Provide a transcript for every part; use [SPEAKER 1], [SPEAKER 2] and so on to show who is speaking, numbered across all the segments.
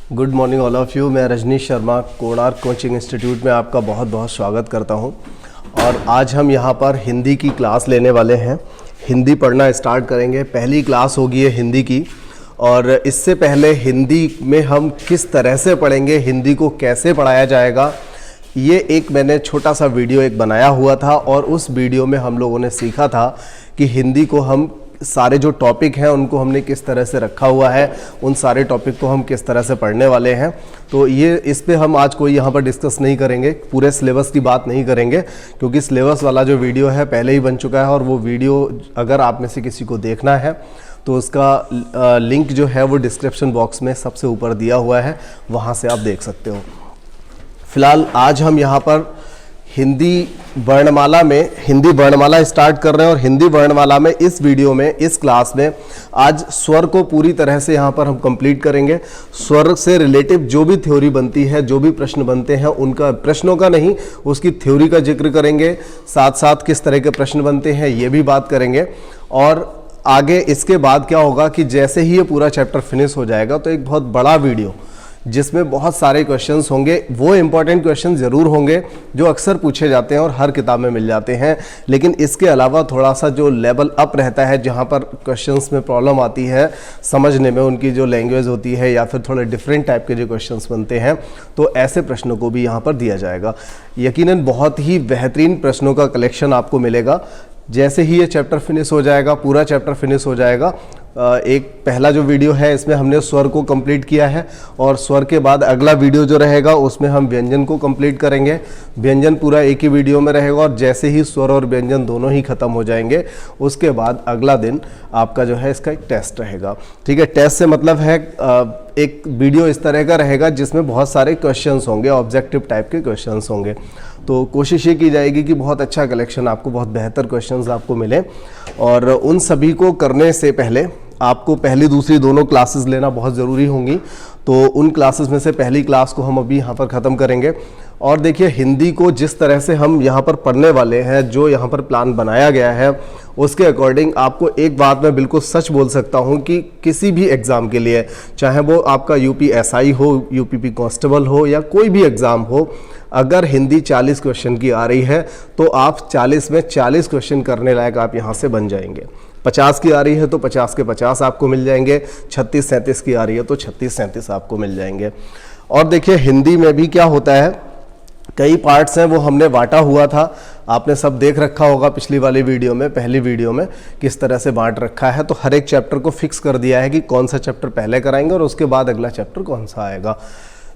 [SPEAKER 1] Good morning all of you. मैं Rajneesh Sharma Konark coaching institute में आपका बहुत बहुत स्वागत करता हूं। और आज हम यहां पर हिंदी की क्लास लेने वाले हैं। हिंदी पढ़ना स्टार्ट करेंगे। पहली क्लास होगी ये हिंदी की। और इससे पहले हिंदी में हम किस तरह से पढ़ेंगे, हिंदी को कैसे पढ़ाया जाएगा, ये एक मैंने छोटा सा वीडियो एक बनाया हुआ था। और उस वीडियो में हम लोगों ने सीखा था कि हिंदी को हम सारे जो टॉपिक हैं उनको हमने किस तरह से रखा हुआ है, उन सारे टॉपिक को हम किस तरह से पढ़ने वाले हैं। तो ये इस पे हम आज कोई यहाँ पर डिस्कस नहीं करेंगे, पूरे सिलेबस की बात नहीं करेंगे, क्योंकि सिलेबस वाला जो वीडियो है पहले ही बन चुका है। और वो वीडियो अगर आप में से किसी को देखना है तो उसका लिंक जो है वो डिस्क्रिप्शन बॉक्स में सबसे ऊपर दिया हुआ है, वहाँ से आप देख सकते हो। फिलहाल आज हम यहाँ पर हिंदी वर्णमाला स्टार्ट कर रहे हैं। और हिंदी वर्णमाला में इस वीडियो में, इस क्लास में आज स्वर को पूरी तरह से यहाँ पर हम कंप्लीट करेंगे। स्वर से रिलेटिव जो भी थ्योरी बनती है, जो भी प्रश्न बनते हैं, उनका प्रश्नों का नहीं, उसकी थ्योरी का जिक्र करेंगे। साथ साथ किस तरह के प्रश्न बनते हैं ये भी बात करेंगे। और आगे इसके बाद क्या होगा कि जैसे ही ये पूरा चैप्टर फिनिश हो जाएगा तो एक बहुत बड़ा वीडियो जिसमें बहुत सारे क्वेश्चंस होंगे, वो इंपॉर्टेंट क्वेश्चन ज़रूर होंगे जो अक्सर पूछे जाते हैं और हर किताब में मिल जाते हैं। लेकिन इसके अलावा थोड़ा सा जो लेवल अप रहता है, जहाँ पर क्वेश्चंस में प्रॉब्लम आती है समझने में, उनकी जो लैंग्वेज होती है या फिर थोड़े डिफरेंट टाइप के जो क्वेश्चंस बनते हैं, तो ऐसे प्रश्नों को भी यहाँ पर दिया जाएगा। यकीनन बहुत ही बेहतरीन प्रश्नों का कलेक्शन आपको मिलेगा। जैसे ही ये चैप्टर फिनिश हो जाएगा, पूरा चैप्टर फिनिश हो जाएगा, एक पहला जो वीडियो है इसमें हमने स्वर को कंप्लीट किया है। और स्वर के बाद अगला वीडियो जो रहेगा उसमें हम व्यंजन को कंप्लीट करेंगे। व्यंजन पूरा एक ही वीडियो में रहेगा। और जैसे ही स्वर और व्यंजन दोनों ही खत्म हो जाएंगे, उसके बाद अगला दिन आपका जो है इसका एक टेस्ट रहेगा। ठीक है, टेस्ट से मतलब है एक वीडियो इस तरह का रहेगा जिसमें बहुत सारे क्वेश्चंस होंगे, ऑब्जेक्टिव टाइप के क्वेश्चंस होंगे। तो कोशिश ये की जाएगी कि बहुत अच्छा कलेक्शन आपको, बहुत बेहतर क्वेश्चंस आपको मिले। और उन सभी को करने से पहले आपको पहली दूसरी दोनों क्लासेस लेना बहुत ज़रूरी होंगी। तो उन क्लासेस में से पहली क्लास को हम अभी यहाँ पर ख़त्म करेंगे। और देखिए, हिंदी को जिस तरह से हम यहाँ पर पढ़ने वाले हैं, जो यहाँ पर प्लान बनाया गया है, उसके अकॉर्डिंग आपको एक बात मैं बिल्कुल सच बोल सकता हूँ कि किसी भी एग्ज़ाम के लिए, चाहे वो आपका UPSI हो, UPP कांस्टेबल हो या कोई भी एग्ज़ाम हो, अगर हिंदी 40 क्वेश्चन की आ रही है तो आप 40 में 40 क्वेश्चन करने लायक आप यहाँ से बन जाएंगे। 50 की आ रही है तो 50 के 50 आपको मिल जाएंगे। 36-37 की आ रही है तो 36-37 आपको मिल जाएंगे। और देखिए, हिंदी में भी क्या होता है, कई पार्ट्स हैं वो हमने बांटा हुआ था। आपने सब देख रखा होगा पिछली वाली वीडियो में, पहली वीडियो में किस तरह से बांट रखा है। तो हर एक चैप्टर को फिक्स कर दिया है कि कौन सा चैप्टर पहले कराएंगे और उसके बाद अगला चैप्टर कौन सा आएगा।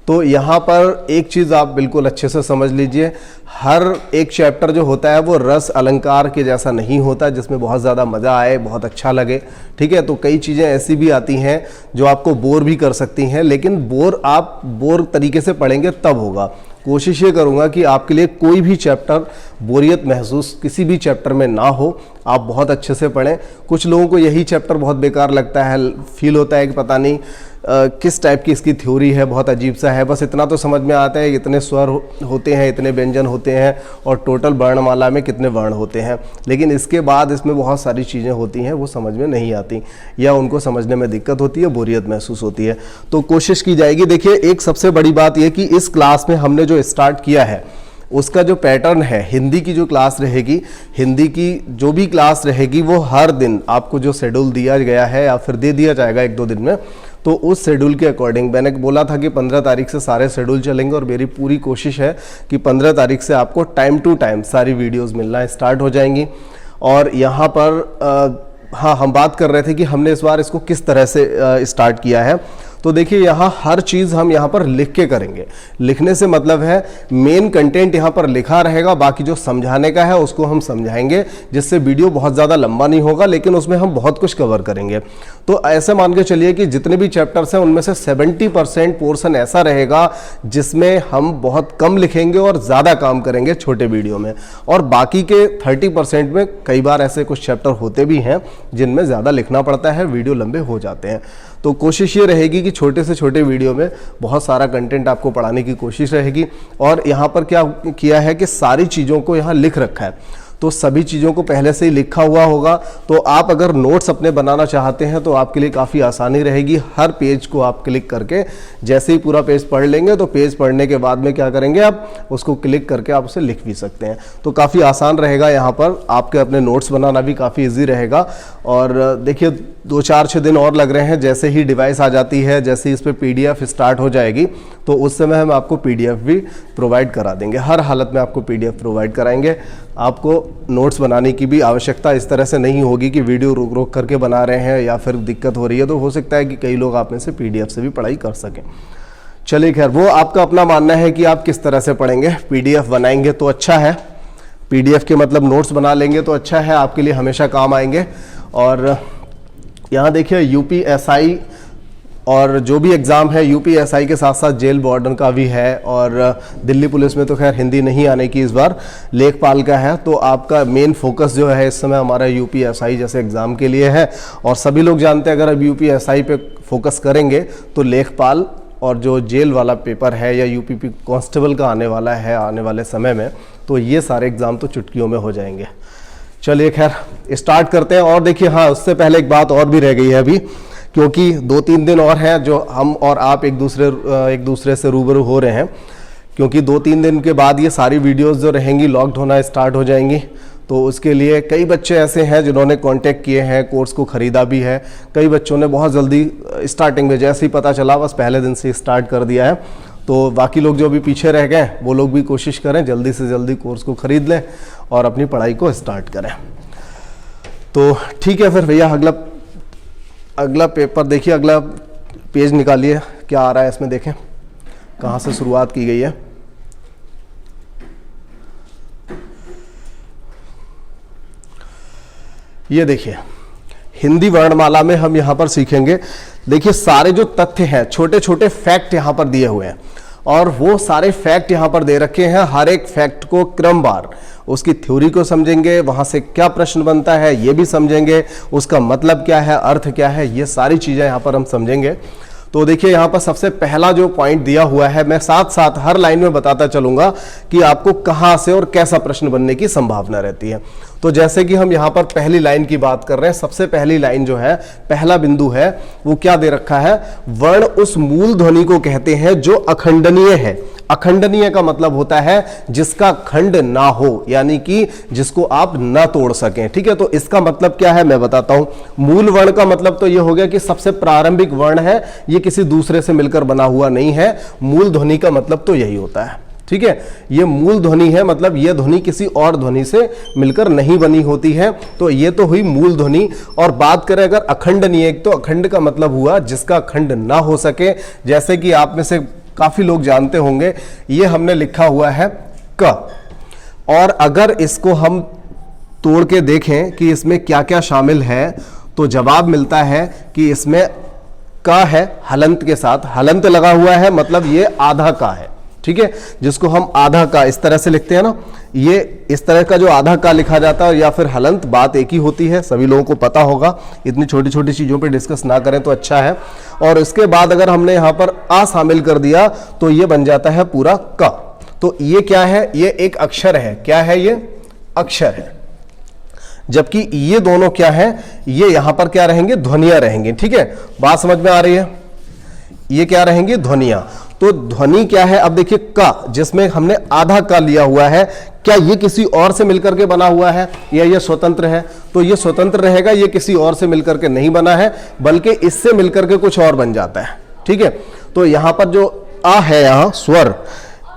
[SPEAKER 1] तो यहाँ पर एक चीज़ आप बिल्कुल अच्छे से समझ लीजिए, हर एक चैप्टर जो होता है वो रस अलंकार के जैसा नहीं होता जिसमें बहुत ज़्यादा मज़ा आए, बहुत अच्छा लगे। ठीक है, तो कई चीज़ें ऐसी भी आती हैं जो आपको बोर भी कर सकती हैं, लेकिन आप बोर तरीके से पढ़ेंगे तब होगा। कोशिश ये करूँगा कि आपके लिए कोई भी चैप्टर बोरियत महसूस किसी भी चैप्टर में ना हो, आप बहुत अच्छे से पढ़ें। कुछ लोगों को यही चैप्टर बहुत बेकार लगता है, फील होता है कि पता नहीं किस टाइप की इसकी थ्योरी है, बहुत अजीब सा है। बस इतना तो समझ में आता है इतने स्वर होते हैं, इतने व्यंजन होते हैं और टोटल वर्णमाला में कितने वर्ण होते हैं। लेकिन इसके बाद इसमें बहुत सारी चीज़ें होती हैं वो समझ में नहीं आती, या उनको समझने में दिक्कत होती है, बोरियत महसूस होती है। तो कोशिश की जाएगी। देखिए, एक सबसे बड़ी बात यह कि इस क्लास में हमने जो स्टार्ट किया है उसका जो पैटर्न है, हिंदी की जो क्लास रहेगी, हिंदी की जो भी क्लास रहेगी, वो हर दिन आपको जो शेड्यूल दिया गया है या फिर दे दिया जाएगा 1-2 दिन में, तो उस शेड्यूल के अकॉर्डिंग मैंने बोला था कि 15 तारीख से सारे शेड्यूल चलेंगे। और मेरी पूरी कोशिश है कि 15 तारीख से आपको टाइम टू टाइम सारी वीडियोज़ मिलना स्टार्ट हो जाएंगी। और यहाँ पर हाँ, हम बात कर रहे थे कि हमने इस बार इसको किस तरह से स्टार्ट किया है। तो देखिए, यहाँ हर चीज़ हम यहाँ पर लिख के करेंगे। लिखने से मतलब है मेन कंटेंट यहाँ पर लिखा रहेगा, बाकी जो समझाने का है उसको हम समझाएंगे, जिससे वीडियो बहुत ज़्यादा लंबा नहीं होगा, लेकिन उसमें हम बहुत कुछ कवर करेंगे। तो ऐसे मान के चलिए कि जितने भी चैप्टर्स हैं उनमें से 70% पोर्शन ऐसा रहेगा जिसमें हम बहुत कम लिखेंगे और ज़्यादा काम करेंगे छोटे वीडियो में। और बाकी के 30% में कई बार ऐसे कुछ चैप्टर होते भी हैं जिनमें ज़्यादा लिखना पड़ता है, वीडियो लंबे हो जाते हैं। तो कोशिश ये रहेगी कि छोटे से छोटे वीडियो में बहुत सारा कंटेंट आपको पढ़ाने की कोशिश रहेगी। और यहाँ पर क्या किया है कि सारी चीज़ों को यहाँ लिख रखा है। तो सभी चीज़ों को पहले से ही लिखा हुआ होगा। तो आप अगर नोट्स अपने बनाना चाहते हैं तो आपके लिए काफ़ी आसानी रहेगी। हर पेज को आप क्लिक करके जैसे ही पूरा पेज पढ़ लेंगे तो पेज पढ़ने के बाद में क्या करेंगे, आप उसको क्लिक करके आप उसे लिख भी सकते हैं। तो काफ़ी आसान रहेगा, यहाँ पर आपके अपने नोट्स बनाना भी काफ़ी ईजी रहेगा। और देखिए 2-4-6 दिन और लग रहे हैं। जैसे ही डिवाइस आ जाती है, जैसे ही इस पर PDF स्टार्ट हो जाएगी तो उस समय हम आपको PDF भी प्रोवाइड करा देंगे। हर हालत में आपको PDF प्रोवाइड कराएंगे। आपको नोट्स बनाने की भी आवश्यकता इस तरह से नहीं होगी कि वीडियो रोक रोक करके बना रहे हैं या फिर दिक्कत हो रही है। तो हो सकता है कि कई लोग आप में से PDF से भी पढ़ाई कर सकें। चलिए खैर, वो आपका अपना मानना है कि आप किस तरह से पढ़ेंगे। PDF बनाएंगे तो अच्छा है, PDF के मतलब नोट्स बना लेंगे तो अच्छा है, आपके लिए हमेशा काम आएंगे। और यहाँ देखिए UPSI और जो भी एग्ज़ाम है UPSI के साथ साथ जेल वार्डन का भी है। और दिल्ली पुलिस में तो खैर हिंदी नहीं आने की इस बार, लेखपाल का है। तो आपका मेन फोकस जो है इस समय हमारा UPSI जैसे एग्ज़ाम के लिए है। और सभी लोग जानते हैं अगर अब UPSI पे फोकस करेंगे तो लेखपाल और जो जेल वाला पेपर है या UPP कांस्टेबल का आने वाला है आने वाले समय में, तो ये सारे एग्ज़ाम तो चुटकियों में हो जाएंगे। चलिए खैर स्टार्ट करते हैं। और देखिए हाँ, उससे पहले एक बात और भी रह गई है अभी, क्योंकि 2-3 दिन और हैं जो हम और आप एक दूसरे से रूबरू हो रहे हैं। क्योंकि 2-3 दिन के बाद ये सारी वीडियोस जो रहेंगी लॉक्ड होना स्टार्ट हो जाएंगी। तो उसके लिए कई बच्चे ऐसे हैं जिन्होंने कांटेक्ट किए हैं, कोर्स को ख़रीदा भी है। कई बच्चों ने बहुत जल्दी स्टार्टिंग में जैसे ही पता चला बस पहले दिन से स्टार्ट कर दिया है। तो बाकी लोग जो भी पीछे रह गए वो लोग भी कोशिश करें जल्दी से जल्दी कोर्स को ख़रीद लें और अपनी पढ़ाई को स्टार्ट करें। तो ठीक है फिर भैया, अगला पेपर देखिए, अगला पेज निकालिए, क्या आ रहा है इसमें देखें, कहाँ से शुरुआत की गई है। ये देखिए हिंदी वर्णमाला में हम यहाँ पर सीखेंगे। देखिए सारे जो तथ्य हैं, छोटे छोटे फैक्ट यहाँ पर दिए हुए हैं और वो सारे फैक्ट यहाँ पर दे रखे हैं। हर एक फैक्ट को क्रमवार उसकी थ्योरी को समझेंगे, वहाँ से क्या प्रश्न बनता है ये भी समझेंगे, उसका मतलब क्या है, अर्थ क्या है, ये सारी चीज़ें यहाँ पर हम समझेंगे। तो देखिए यहाँ पर सबसे पहला जो पॉइंट दिया हुआ है, मैं साथ साथ हर लाइन में बताता चलूंगा कि आपको कहाँ से और कैसा प्रश्न बनने की संभावना रहती है। तो जैसे कि हम यहाँ पर पहली लाइन की बात कर रहे हैं, सबसे पहली लाइन जो है, पहला बिंदु है वो क्या दे रखा है, वर्ण उस मूल ध्वनि को कहते हैं जो अखंडनीय है। अखंडनीय का मतलब होता है जिसका खंड ना हो, यानी कि जिसको आप ना तोड़ सकें। ठीक है, तो इसका मतलब क्या है मैं बताता हूं। मूल वर्ण का मतलब तो यह हो गया कि सबसे प्रारंभिक वर्ण है, ये किसी दूसरे से मिलकर बना हुआ नहीं है। मूल ध्वनि का मतलब तो यही होता है। ठीक है, ये मूल ध्वनि है, मतलब ये ध्वनि किसी और ध्वनि से मिलकर नहीं बनी होती है। तो ये तो हुई मूल ध्वनि। और बात करें अगर अखंडनीय, तो अखंड का मतलब हुआ जिसका खंड ना हो सके। जैसे कि आप में से काफी लोग जानते होंगे, ये हमने लिखा हुआ है क, और अगर इसको हम तोड़ के देखें कि इसमें क्या क्या शामिल है, तो जवाब मिलता है कि इसमें क है हलंत के साथ, हलंत लगा हुआ है, मतलब ये आधा का है। ठीक है, जिसको हम आधा का इस तरह से लिखते हैं ना, ये इस तरह का जो आधा का लिखा जाता है या फिर हलंत, बात एक ही होती है, सभी लोगों को पता होगा। इतनी छोटी छोटी चीजों पे डिस्कस ना करें तो अच्छा है। और इसके बाद अगर हमने यहाँ पर आ शामिल कर दिया तो ये बन जाता है पूरा क। तो ये क्या है, ये एक अक्षर है। क्या है, ये अक्षर है। जबकि ये दोनों क्या है, ये यहां पर क्या रहेंगे, ध्वनियां रहेंगी। ठीक है, बात समझ में आ रही है, ये क्या रहेंगी, ध्वनियां। तो ध्वनि क्या है, अब देखिए का, जिसमें हमने आधा का लिया हुआ है, क्या ये किसी और से मिलकर के बना हुआ है या ये स्वतंत्र है? तो ये स्वतंत्र रहेगा, ये किसी और से मिलकर के नहीं बना है, बल्कि इससे मिलकर के कुछ और बन जाता है। ठीक है, तो यहां पर जो आ है, यहां स्वर,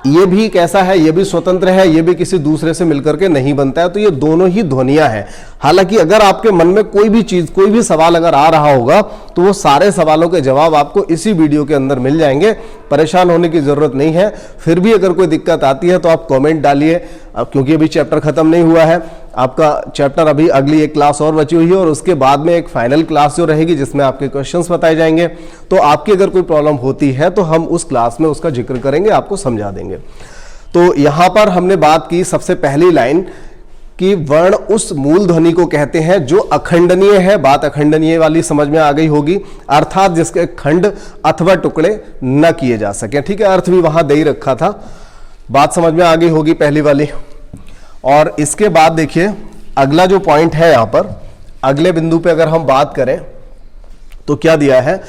[SPEAKER 1] ये भी कैसा है, ये भी स्वतंत्र है, ये भी किसी दूसरे से मिलकर के नहीं बनता है। तो ये दोनों ही ध्वनियां हैं। हालांकि अगर आपके मन में कोई भी चीज, कोई भी सवाल अगर आ रहा होगा तो वो सारे सवालों के जवाब आपको इसी वीडियो के अंदर मिल जाएंगे, परेशान होने की जरूरत नहीं है। फिर भी अगर कोई दिक्कत आती है तो आप कमेंट डालिए, अब क्योंकि अभी चैप्टर खत्म नहीं हुआ है, आपका चैप्टर अभी अगली एक क्लास और बची हुई है और उसके बाद में एक फाइनल क्लास जो रहेगी जिसमें आपके क्वेश्चंस बताए जाएंगे। तो आपकी अगर कोई प्रॉब्लम होती है तो हम उस क्लास में उसका जिक्र करेंगे, आपको समझा देंगे। तो यहां पर हमने बात की सबसे पहली लाइन कि वर्ण उस मूल ध्वनि को कहते हैं जो अखंडनीय है। बात अखंडनीय वाली समझ में आ गई होगी, अर्थात जिसके खंड अथवा टुकड़े न किए जा सके। ठीक है, अर्थ भी वहां दे ही रखा था, बात समझ में आ गई होगी पहली वाली। और इसके बाद देखिए अगला जो पॉइंट है यहां पर, अगले बिंदु पे अगर हम बात करें तो क्या दिया है,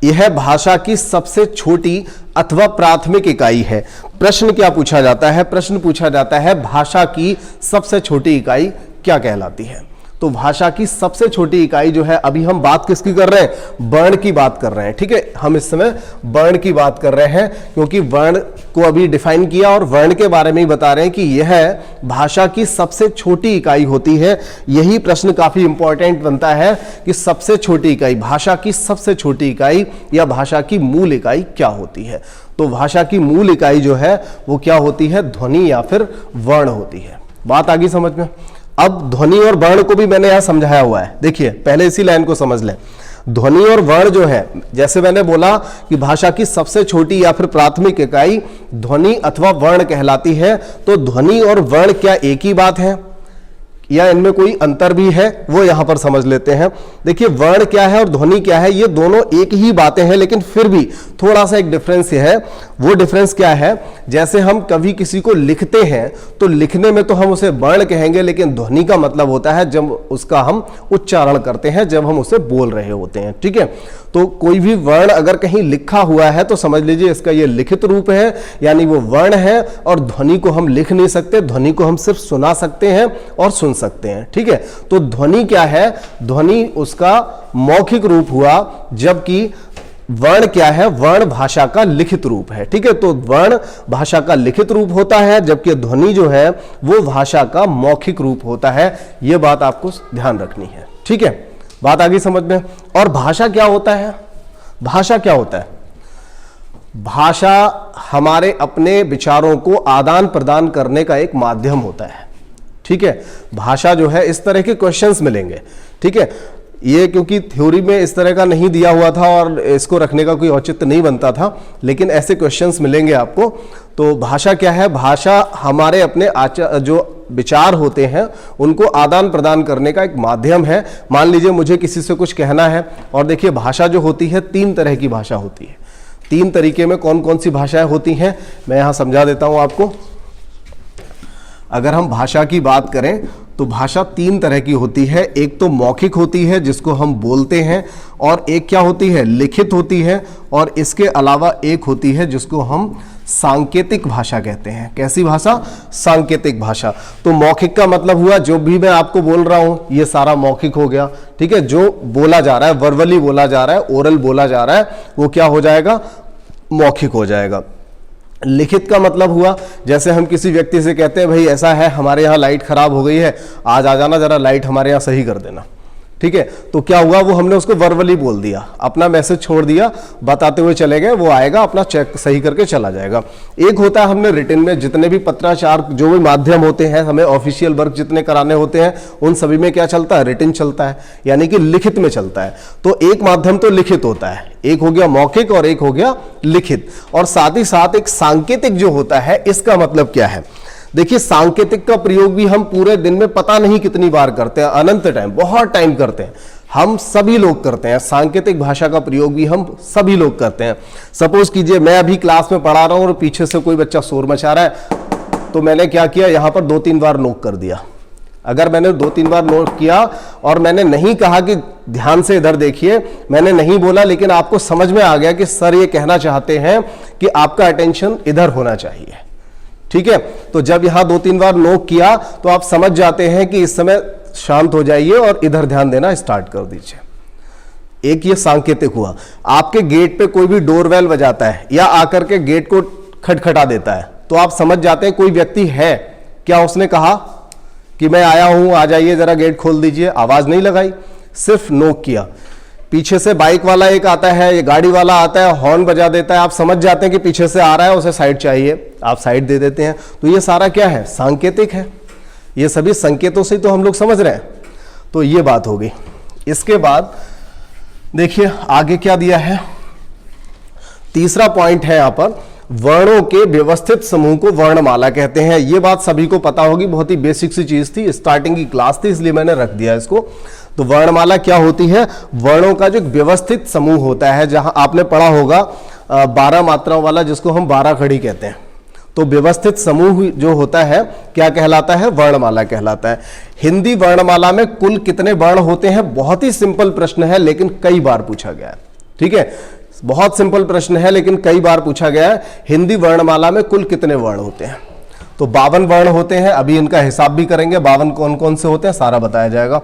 [SPEAKER 1] यह भाषा की सबसे छोटी अथवा प्राथमिक इकाई है। प्रश्न क्या पूछा जाता है, प्रश्न पूछा जाता है भाषा की सबसे छोटी इकाई क्या कहलाती है। तो भाषा की सबसे छोटी इकाई जो है, अभी हम बात किसकी कर रहे हैं, वर्ण की बात कर रहे हैं, ठीक है। हम इस समय वर्ण की बात कर रहे हैं क्योंकि वर्ण को अभी डिफाइन किया और वर्ण के बारे में ही बता रहे हैं कि यह भाषा की सबसे छोटी इकाई होती है। यही प्रश्न काफी इंपॉर्टेंट बनता है कि सबसे छोटी इकाई, भाषा की सबसे छोटी इकाई या भाषा की मूल इकाई क्या होती है। तो भाषा की मूल इकाई जो है वो क्या होती है, ध्वनि या फिर वर्ण होती है। बात आ गई समझ में। अब ध्वनि और वर्ण को भी मैंने यहां समझाया हुआ है, देखिए पहले इसी लाइन को समझ लें। ध्वनि और वर्ण जो है, जैसे मैंने बोला कि भाषा की सबसे छोटी या फिर प्राथमिक इकाई ध्वनि अथवा वर्ण कहलाती है, तो ध्वनि और वर्ण क्या एक ही बात है या इनमें कोई अंतर भी है, वो यहां पर समझ लेते हैं। देखिए वर्ण क्या है और ध्वनि क्या है, ये दोनों एक ही बातें हैं, लेकिन फिर भी थोड़ा सा एक डिफरेंस है। वो डिफरेंस क्या है, जैसे हम कभी किसी को लिखते हैं तो लिखने में तो हम उसे वर्ण कहेंगे, लेकिन ध्वनि का मतलब होता है जब उसका हम उच्चारण करते हैं, जब हम उसे बोल रहे होते हैं, ठीक है। तो कोई भी वर्ण अगर कहीं लिखा हुआ है तो समझ लीजिए इसका ये लिखित रूप है, यानी वो वर्ण है। और ध्वनि को हम लिख नहीं सकते, ध्वनि को हम सिर्फ सुना सकते हैं और सुन सकते हैं, ठीक है। तो ध्वनि क्या है, ध्वनि उसका मौखिक रूप हुआ, जबकि वर्ण क्या है, वर्ण भाषा का लिखित रूप है, ठीक है। तो वर्ण भाषा का लिखित रूप होता है, जबकि ध्वनि जो है वो भाषा का मौखिक रूप होता है। यह बात आपको ध्यान रखनी है, ठीक है। बात आ गई समझ में। और भाषा क्या होता है, भाषा क्या होता है, भाषा हमारे अपने विचारों को आदान प्रदान करने का एक माध्यम होता है, ठीक है। भाषा जो है, इस तरह के क्वेश्चंस मिलेंगे, ठीक है। ये क्योंकि थ्योरी में इस तरह का नहीं दिया हुआ था और इसको रखने का कोई औचित्य नहीं बनता था, लेकिन ऐसे क्वेश्चंस मिलेंगे आपको। तो भाषा क्या है, भाषा हमारे अपने जो विचार होते हैं उनको आदान प्रदान करने का एक माध्यम है। मान लीजिए मुझे किसी से कुछ कहना है, और देखिए भाषा जो होती है 3 तरह की भाषा होती है। 3 तरीके में कौन कौन सी भाषाएं होती हैं मैं यहां समझा देता हूं आपको। अगर हम भाषा की बात करें तो भाषा 3 तरह की होती है। एक तो मौखिक होती है जिसको हम बोलते हैं, और एक क्या होती है, लिखित होती है, और इसके अलावा एक होती है जिसको हम सांकेतिक भाषा कहते हैं। कैसी भाषा, सांकेतिक भाषा। तो मौखिक का मतलब हुआ जो भी मैं आपको बोल रहा हूं ये सारा मौखिक हो गया, ठीक है। जो बोला जा रहा है, वर्बली बोला जा रहा है, ओरल बोला जा रहा है, वो क्या हो जाएगा, मौखिक हो जाएगा। लिखित का मतलब हुआ, जैसे हम किसी व्यक्ति से कहते हैं भाई ऐसा है हमारे यहाँ लाइट खराब हो गई है, आज आ जाना जरा लाइट हमारे यहाँ सही कर देना, ठीक है। तो क्या हुआ, वो हमने उसको वर्बली बोल दिया, अपना मैसेज छोड़ दिया, बताते हुए चले गए, वो आएगा अपना चेक सही करके चला जाएगा। एक होता है हमने रिटन में, जितने भी पत्राचार जो भी माध्यम होते हैं, हमें ऑफिशियल वर्क जितने कराने होते हैं उन सभी में क्या चलता है, रिटन चलता है, यानी कि लिखित में चलता है। तो एक माध्यम तो लिखित होता है, एक हो गया मौखिक और एक हो गया लिखित। और साथ ही साथ एक सांकेतिक जो होता है, इसका मतलब क्या है, देखिए सांकेतिक का प्रयोग भी हम पूरे दिन में पता नहीं कितनी बार करते हैं, अनंत टाइम, बहुत टाइम करते हैं, हम सभी लोग करते हैं। सांकेतिक भाषा का प्रयोग भी हम सभी लोग करते हैं। सपोज कीजिए मैं अभी क्लास में पढ़ा रहा हूं और पीछे से कोई बच्चा शोर मचा रहा है, तो मैंने क्या किया, यहां पर 2-3 बार नोक कर दिया। अगर मैंने 2-3 बार नोट किया और मैंने नहीं कहा कि ध्यान से इधर देखिए, मैंने नहीं बोला, लेकिन आपको समझ में आ गया कि सर ये कहना चाहते हैं कि आपका अटेंशन इधर होना चाहिए, ठीक है। तो जब यहां 2-3 बार नोक किया तो आप समझ जाते हैं कि इस समय शांत हो जाइए और इधर ध्यान देना स्टार्ट कर दीजिए। एक ये सांकेतिक हुआ। आपके गेट पे कोई भी डोरबेल बजाता है या आकर के गेट को खटखटा देता है, तो आप समझ जाते हैं कोई व्यक्ति है। क्या उसने कहा कि मैं आया हूं, आ जाइए जरा गेट खोल दीजिए, आवाज नहीं लगाई, सिर्फ नोक किया। पीछे से बाइक वाला एक आता है, ये गाड़ी वाला आता है, हॉर्न बजा देता है, आप समझ जाते हैं कि पीछे से आ रहा है, उसे साइड चाहिए, आप साइड दे देते हैं। तो ये सारा क्या है, सांकेतिक है। ये सभी संकेतों से तो हम लोग समझ रहे हैं। तो ये बात हो गई। इसके बाद देखिए आगे क्या दिया है, तीसरा पॉइंट है यहां पर, वर्णों के व्यवस्थित समूह को वर्णमाला कहते हैं। ये बात सभी को पता होगी, बहुत ही बेसिक सी चीज थी, स्टार्टिंग की क्लास थी इसलिए मैंने रख दिया इसको। तो वर्णमाला क्या होती है, वर्णों का जो व्यवस्थित समूह होता है, जहां आपने पढ़ा होगा 12 मात्राओं वाला, जिसको हम 12 खड़ी कहते हैं। तो व्यवस्थित समूह जो होता है क्या कहलाता है? वर्णमाला कहलाता है। हिंदी वर्णमाला में कुल कितने वर्ण होते हैं? बहुत ही सिंपल प्रश्न है लेकिन कई बार पूछा गया है। ठीक है, बहुत सिंपल प्रश्न है लेकिन कई बार पूछा गया है। हिंदी वर्णमाला में कुल कितने वर्ण होते हैं? तो 52 वर्ण होते हैं। अभी इनका हिसाब भी करेंगे, 52 कौन कौन से होते हैं सारा बताया जाएगा।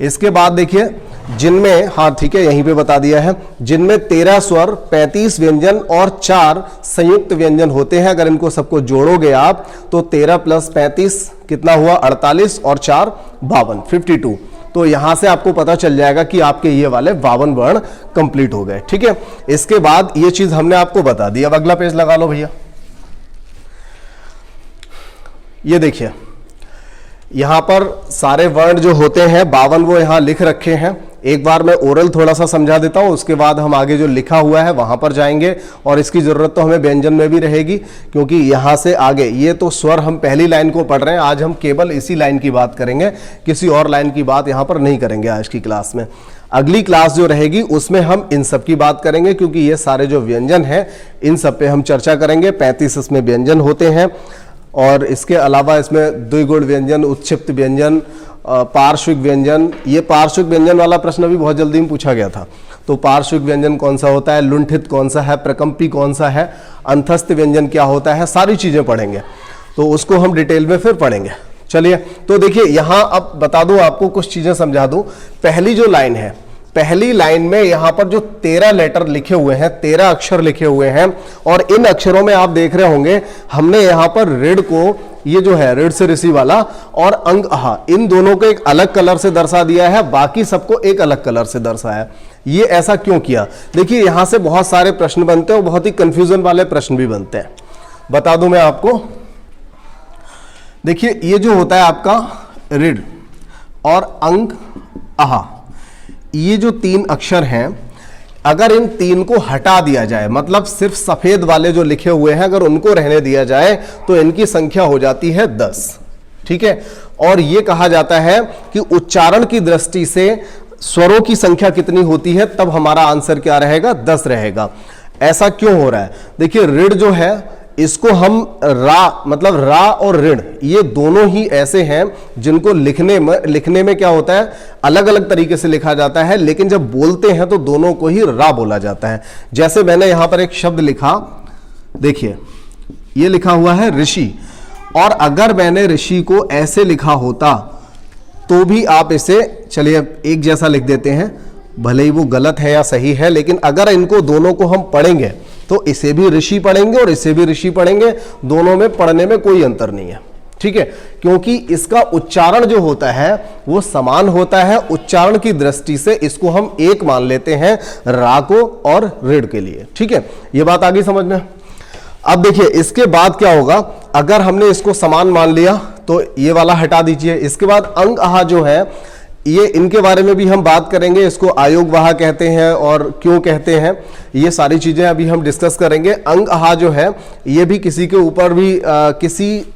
[SPEAKER 1] इसके बाद देखिए जिनमें, हाँ ठीक है यहीं पे बता दिया है, जिनमें 13 स्वर, 35 व्यंजन और 4 संयुक्त व्यंजन होते हैं। अगर इनको सबको जोड़ोगे आप तो 13 + 35 कितना हुआ? 48 और 4 52, 52। तो यहां से आपको पता चल जाएगा कि आपके ये वाले 52 वर्ण कंप्लीट हो गए। ठीक है, इसके बाद ये चीज हमने आपको बता दी। अब अगला पेज लगा लो भैया। ये देखिए यहां पर सारे वर्ण जो होते हैं 52 वो यहां लिख रखे हैं। एक बार मैं ओरल थोड़ा सा समझा देता हूं, उसके बाद हम आगे जो लिखा हुआ है वहां पर जाएंगे। और इसकी जरूरत तो हमें व्यंजन में भी रहेगी, क्योंकि यहां से आगे ये तो स्वर हम पहली लाइन को पढ़ रहे हैं। आज हम केवल इसी लाइन की बात करेंगे, किसी और लाइन की बात यहां पर नहीं करेंगे आज की क्लास में। अगली क्लास जो रहेगी उसमें हम इन सब की बात करेंगे, क्योंकि ये सारे जो व्यंजन हैं इन सब पे हम चर्चा करेंगे। 35 इसमें व्यंजन होते हैं और इसके अलावा इसमें द्विगुण व्यंजन, उत्क्षिप्त व्यंजन, पार्श्विक व्यंजन। ये पार्श्विक व्यंजन वाला प्रश्न भी बहुत जल्दी में पूछा गया था। तो पार्श्विक व्यंजन कौन सा होता है, लुंठित कौन सा है, प्रकंपी कौन सा है, अंतस्थ व्यंजन क्या होता है, सारी चीजें पढ़ेंगे। तो उसको हम डिटेल में फिर पढ़ेंगे। चलिए तो देखिए यहां अब बता दूं आपको, कुछ चीजें समझा दूं। पहली जो लाइन है, पहली लाइन में यहां पर जो 13 लेटर लिखे हुए हैं, 13 अक्षर लिखे हुए हैं, और इन अक्षरों में आप देख रहे होंगे हमने यहां पर ऋण को, ये जो है ऋण से ऋषि वाला और अंग आहा, इन दोनों को एक अलग कलर से दर्शा दिया है, बाकी सबको एक अलग कलर से दर्शाया। ये ऐसा क्यों किया? देखिए यहां से बहुत सारे प्रश्न बनते हैं और बहुत ही कंफ्यूजन वाले प्रश्न भी बनते हैं। बता दूं मैं आपको, देखिए ये जो होता है आपका ऋण और अंग आहा, ये जो 3 अक्षर हैं, अगर इन 3 को हटा दिया जाए, मतलब सिर्फ सफेद वाले जो लिखे हुए हैं अगर उनको रहने दिया जाए तो इनकी संख्या हो जाती है 10। ठीक है, और ये कहा जाता है कि उच्चारण की दृष्टि से स्वरों की संख्या कितनी होती है, तब हमारा आंसर क्या रहेगा? 10 रहेगा। ऐसा क्यों हो रहा है? देखिए ऋण जो है इसको हम रा, मतलब रा और ऋण, ये दोनों ही ऐसे हैं जिनको लिखने में क्या होता है, अलग अलग तरीके से लिखा जाता है, लेकिन जब बोलते हैं तो दोनों को ही रा बोला जाता है। जैसे मैंने यहां पर एक शब्द लिखा, देखिए ये लिखा हुआ है ऋषि, और अगर मैंने ऋषि को ऐसे लिखा होता तो भी आप इसे, चलिए एक जैसा लिख देते हैं, भले ही वो गलत है या सही है, लेकिन अगर इनको दोनों को हम पढ़ेंगे तो इसे भी ऋषि पढ़ेंगे और इसे भी ऋषि पढ़ेंगे, दोनों में पढ़ने में कोई अंतर नहीं है। ठीक है, क्योंकि इसका उच्चारण जो होता है वो समान होता है। उच्चारण की दृष्टि से इसको हम एक मान लेते हैं, रा को और ऋण के लिए। ठीक है, ये बात आ गई समझ में। अब देखिए इसके बाद क्या होगा, अगर हमने इसको समान मान लिया तो ये वाला हटा दीजिए। इसके बाद अंग आहा जो है, ये इनके बारे में भी हम बात करेंगे, इसको आयोगवाह कहते हैं और क्यों कहते हैं, ये सारी चीजें अभी हम डिस्कस करेंगे। अंग आहा जो है ये भी किसी के ऊपर भी किसी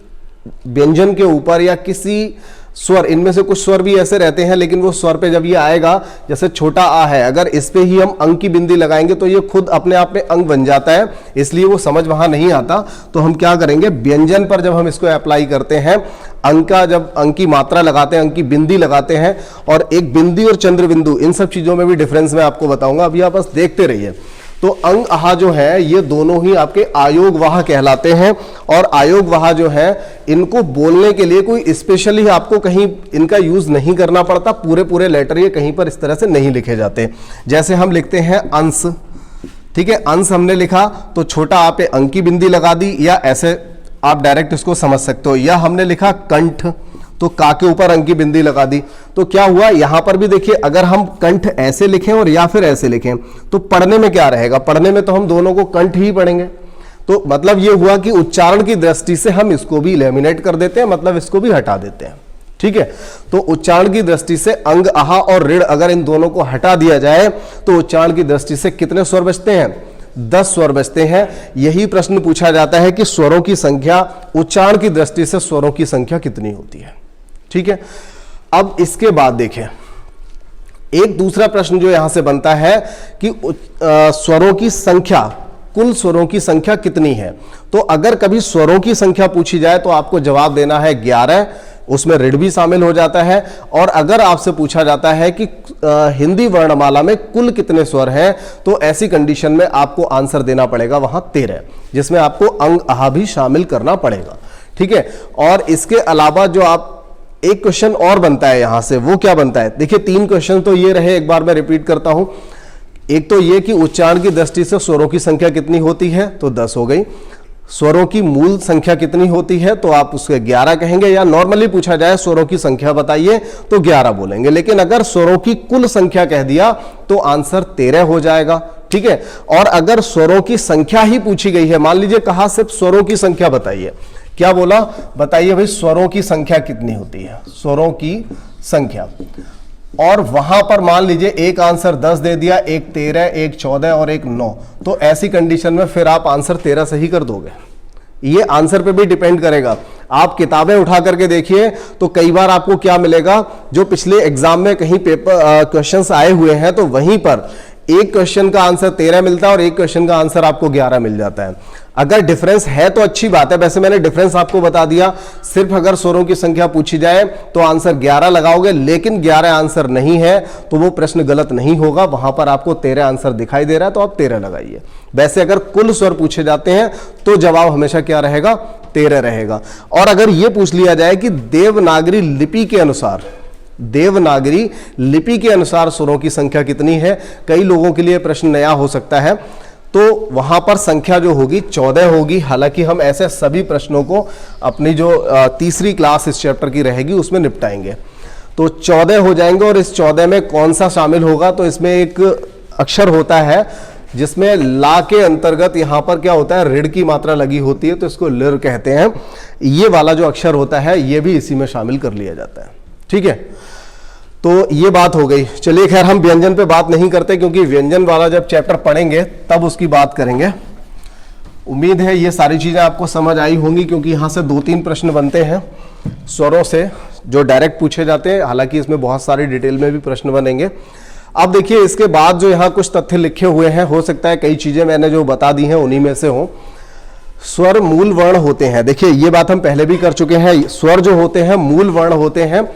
[SPEAKER 1] व्यंजन के ऊपर या किसी स्वर, इनमें से कुछ स्वर भी ऐसे रहते हैं, लेकिन वो स्वर पे जब ये आएगा, जैसे छोटा आ है, अगर इस पे ही हम अंग की बिंदी लगाएंगे तो ये खुद अपने आप में अंग बन जाता है, इसलिए वो समझ वहां नहीं आता। तो हम क्या करेंगे, व्यंजन पर जब हम इसको अप्लाई करते हैं, अंग का जब अंग की मात्रा लगाते हैं, अंग की बिंदी लगाते हैं, और एक बिंदी और चंद्र बिंदु, इन सब चीजों में भी डिफरेंस मैं आपको बताऊंगा, अभी आप बस देखते रहिए। तो अंग आहा जो है ये दोनों ही आपके आयोगवाह कहलाते हैं, और आयोगवाह जो है इनको बोलने के लिए कोई स्पेशली आपको कहीं इनका यूज नहीं करना पड़ता। पूरे पूरे लेटर ये कहीं पर इस तरह से नहीं लिखे जाते। जैसे हम लिखते हैं अंश, ठीक है, अंश हमने लिखा तो छोटा आ पे अंग की बिंदी लगा दी, या ऐसे आप डायरेक्ट इसको समझ सकते हो, या हमने लिखा कंठ तो का के ऊपर अंग की बिंदी लगा दी। तो क्या हुआ, यहां पर भी देखिए, अगर हम कंठ ऐसे लिखें और या फिर ऐसे लिखें तो पढ़ने में क्या रहेगा, पढ़ने में तो हम दोनों को कंठ ही पढ़ेंगे। तो मतलब ये हुआ कि उच्चारण की दृष्टि से हम इसको भी लेमिनेट कर देते हैं, मतलब इसको भी हटा देते हैं। ठीक है, तो उच्चारण की दृष्टि से अंग आहा और ऋण, अगर इन दोनों को हटा दिया जाए तो उच्चारण की दृष्टि से कितने स्वर बचते हैं, 10 स्वर बचते हैं। यही प्रश्न पूछा जाता है कि स्वरों की संख्या, उच्चारण की दृष्टि से स्वरों की संख्या कितनी होती है। ठीक है, अब इसके बाद देखें, एक दूसरा प्रश्न जो यहां से बनता है कि स्वरों की संख्या कुल स्वरों की संख्या कितनी है। तो अगर कभी स्वरों की संख्या पूछी जाए तो आपको जवाब देना है 11, उसमें ऋण भी शामिल हो जाता है। और अगर आपसे पूछा जाता है कि हिंदी वर्णमाला में कुल कितने स्वर हैं, तो ऐसी कंडीशन में आपको आंसर देना पड़ेगा वहां 13, जिसमें आपको अंग आहा भी शामिल करना पड़ेगा। ठीक है, और इसके अलावा जो आप एक क्वेश्चन और बनता है यहां से, वो क्या बनता है, देखिए 3 क्वेश्चन तो ये रहे, एक बार मैं रिपीट करता हूं। एक तो ये कि उच्चारण की दृष्टि से स्वरों की संख्या कितनी होती है, तो 10 हो गई। स्वरों की मूल संख्या कितनी होती है, तो आप उसके 11 कहेंगे, या नॉर्मली पूछा जाए स्वरों की संख्या बताइए तो 11 बोलेंगे। लेकिन अगर स्वरों की कुल संख्या कह दिया तो आंसर 13 हो जाएगा। ठीक है, और अगर स्वरों की संख्या ही पूछी गई है, मान लीजिए कहा सिर्फ स्वरों की संख्या बताइए, क्या बोला, बताइए भाई स्वरों की संख्या कितनी होती है, स्वरों की संख्या, और वहां पर मान लीजिए एक आंसर 10 दे दिया, एक 13, एक 14 और एक 9, तो ऐसी कंडीशन में फिर आप आंसर 13 सही कर दोगे। ये आंसर पे भी डिपेंड करेगा। आप किताबें उठा करके देखिए तो कई बार आपको क्या मिलेगा, जो पिछले एग्जाम में कहीं पेपर क्वेश्चंस आए हुए हैं तो वहीं पर एक क्वेश्चन का आंसर 13 मिलता है और एक क्वेश्चन का आंसर आपको 11 मिल जाता है। अगर डिफरेंस है तो अच्छी बात है, वैसे मैंने डिफरेंस आपको बता दिया। सिर्फ अगर स्वरों की संख्या पूछी जाए तो आंसर 11 लगाओगे, लेकिन 11 आंसर नहीं है तो वो प्रश्न गलत नहीं होगा, वहां पर आपको 13 आंसर दिखाई दे रहा है तो आप 13 लगाइए। वैसे अगर कुल स्वर पूछे जाते हैं तो जवाब हमेशा क्या रहेगा, 13 रहेगा। और अगर ये पूछ लिया जाए कि देवनागरी लिपि के अनुसार, देवनागरी लिपि के अनुसार स्वरों की संख्या कितनी है, कई लोगों के लिए प्रश्न नया हो सकता है, तो वहां पर संख्या जो होगी 14 होगी। हालांकि हम ऐसे सभी प्रश्नों को अपनी जो तीसरी क्लास इस चैप्टर की रहेगी उसमें निपटाएंगे, तो 14 हो जाएंगे। और इस 14 में कौन सा शामिल होगा, तो इसमें एक अक्षर होता है जिसमें ला के अंतर्गत यहां पर क्या होता है, ऋण की मात्रा लगी होती है, तो इसको लिर कहते हैं। ये वाला जो अक्षर होता है ये भी इसी में शामिल कर लिया जाता है। ठीक है, तो ये बात हो गई। चलिए खैर हम व्यंजन पे बात नहीं करते, क्योंकि व्यंजन वाला जब चैप्टर पढ़ेंगे तब उसकी बात करेंगे। उम्मीद है ये सारी चीजें आपको समझ आई होंगी, क्योंकि यहां से 2-3 प्रश्न बनते हैं स्वरों से जो डायरेक्ट पूछे जाते हैं। हालांकि इसमें बहुत सारी डिटेल में भी प्रश्न बनेंगे। अब देखिए इसके बाद जो यहाँ कुछ तथ्य लिखे हुए हैं, हो सकता है कई चीजें मैंने जो बता दी हैं उन्हीं में से हो। स्वर मूल वर्ण होते हैं, देखिए ये बात हम पहले भी कर चुके हैं। स्वर जो होते हैं मूल वर्ण होते हैं,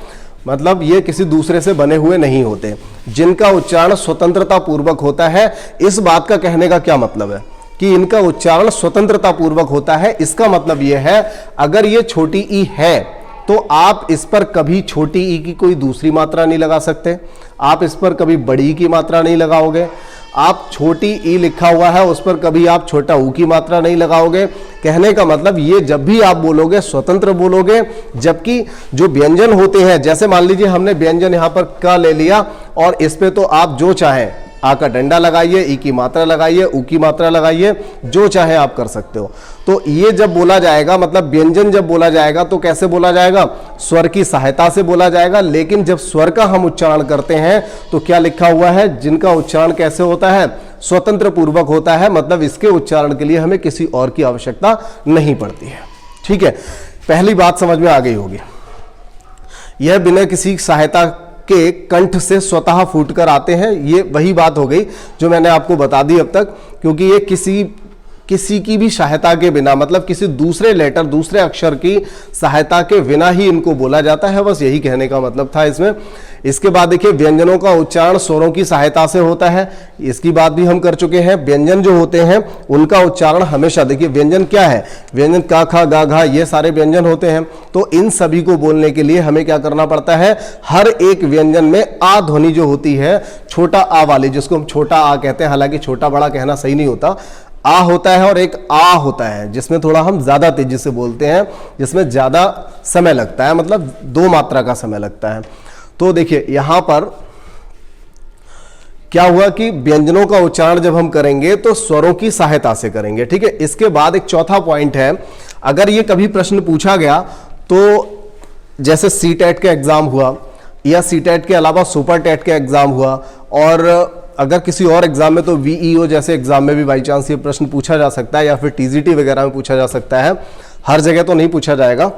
[SPEAKER 1] मतलब ये किसी दूसरे से बने हुए नहीं होते, जिनका उच्चारण स्वतंत्रता पूर्वक होता है। इस बात का कहने का क्या मतलब है कि इनका उच्चारण स्वतंत्रता पूर्वक होता है। इसका मतलब यह है अगर ये छोटी ई है तो आप इस पर कभी छोटी ई की कोई दूसरी मात्रा नहीं लगा सकते, आप इस पर कभी बड़ी ई की मात्रा नहीं लगाओगे, आप छोटी ई लिखा हुआ है उस पर कभी आप छोटा ऊ की मात्रा नहीं लगाओगे। कहने का मतलब ये जब भी आप बोलोगे स्वतंत्र बोलोगे। जबकि जो व्यंजन होते हैं, जैसे मान लीजिए हमने व्यंजन यहां पर क ले लिया और इस पे तो आप जो चाहें आ का डंडा लगाइए, ई की मात्रा लगाइए, ऊ की मात्रा लगाइए, जो चाहे आप कर सकते हो। तो ये जब बोला जाएगा, मतलब व्यंजन जब बोला जाएगा तो कैसे बोला जाएगा, स्वर की सहायता से बोला जाएगा। लेकिन जब स्वर का हम उच्चारण करते हैं तो क्या लिखा हुआ है, जिनका उच्चारण कैसे होता है, स्वतंत्र पूर्वक होता है। मतलब इसके उच्चारण के लिए हमें किसी और की आवश्यकता नहीं पड़ती है। ठीक है, पहली बात समझ में आ गई होगी। यह बिना किसी सहायता के कंठ से स्वतः फूटकर आते हैं। ये वही बात हो गई जो मैंने आपको बता दी अब तक, क्योंकि ये किसी की भी सहायता के बिना, मतलब किसी दूसरे लेटर, दूसरे अक्षर की सहायता के बिना ही इनको बोला जाता है। बस यही कहने का मतलब था इसमें। इसके बाद देखिए व्यंजनों का उच्चारण स्वरों की सहायता से होता है, इसकी बात भी हम कर चुके हैं। व्यंजन जो होते हैं उनका उच्चारण हमेशा, देखिए व्यंजन क्या है, व्यंजन का, खा, गा, घा, ये सारे व्यंजन होते हैं। तो इन सभी को बोलने के लिए हमें क्या करना पड़ता है, हर एक व्यंजन में आ ध्वनि जो होती है, छोटा आ वाली, जिसको हम छोटा आ कहते हैं, हालांकि छोटा बड़ा कहना सही नहीं होता, आ होता है और एक आ होता है जिसमें थोड़ा हम ज्यादा तेजी से बोलते हैं, जिसमें ज्यादा समय लगता है, मतलब 2 मात्रा का समय लगता है। तो देखिए यहां पर क्या हुआ कि व्यंजनों का उच्चारण जब हम करेंगे तो स्वरों की सहायता से करेंगे। ठीक है, इसके बाद एक चौथा पॉइंट है, अगर ये कभी प्रश्न पूछा गया तो जैसे सीटेट का एग्जाम हुआ या सीटेट के अलावा सुपर टेट का एग्जाम हुआ, और अगर किसी और एग्जाम में तो वीईओ जैसे एग्जाम में भी बाई चांस ये प्रश्न पूछा जा सकता है, या फिर टीजीटी वगैरह में पूछा जा सकता है। हर जगह तो नहीं पूछा जाएगा,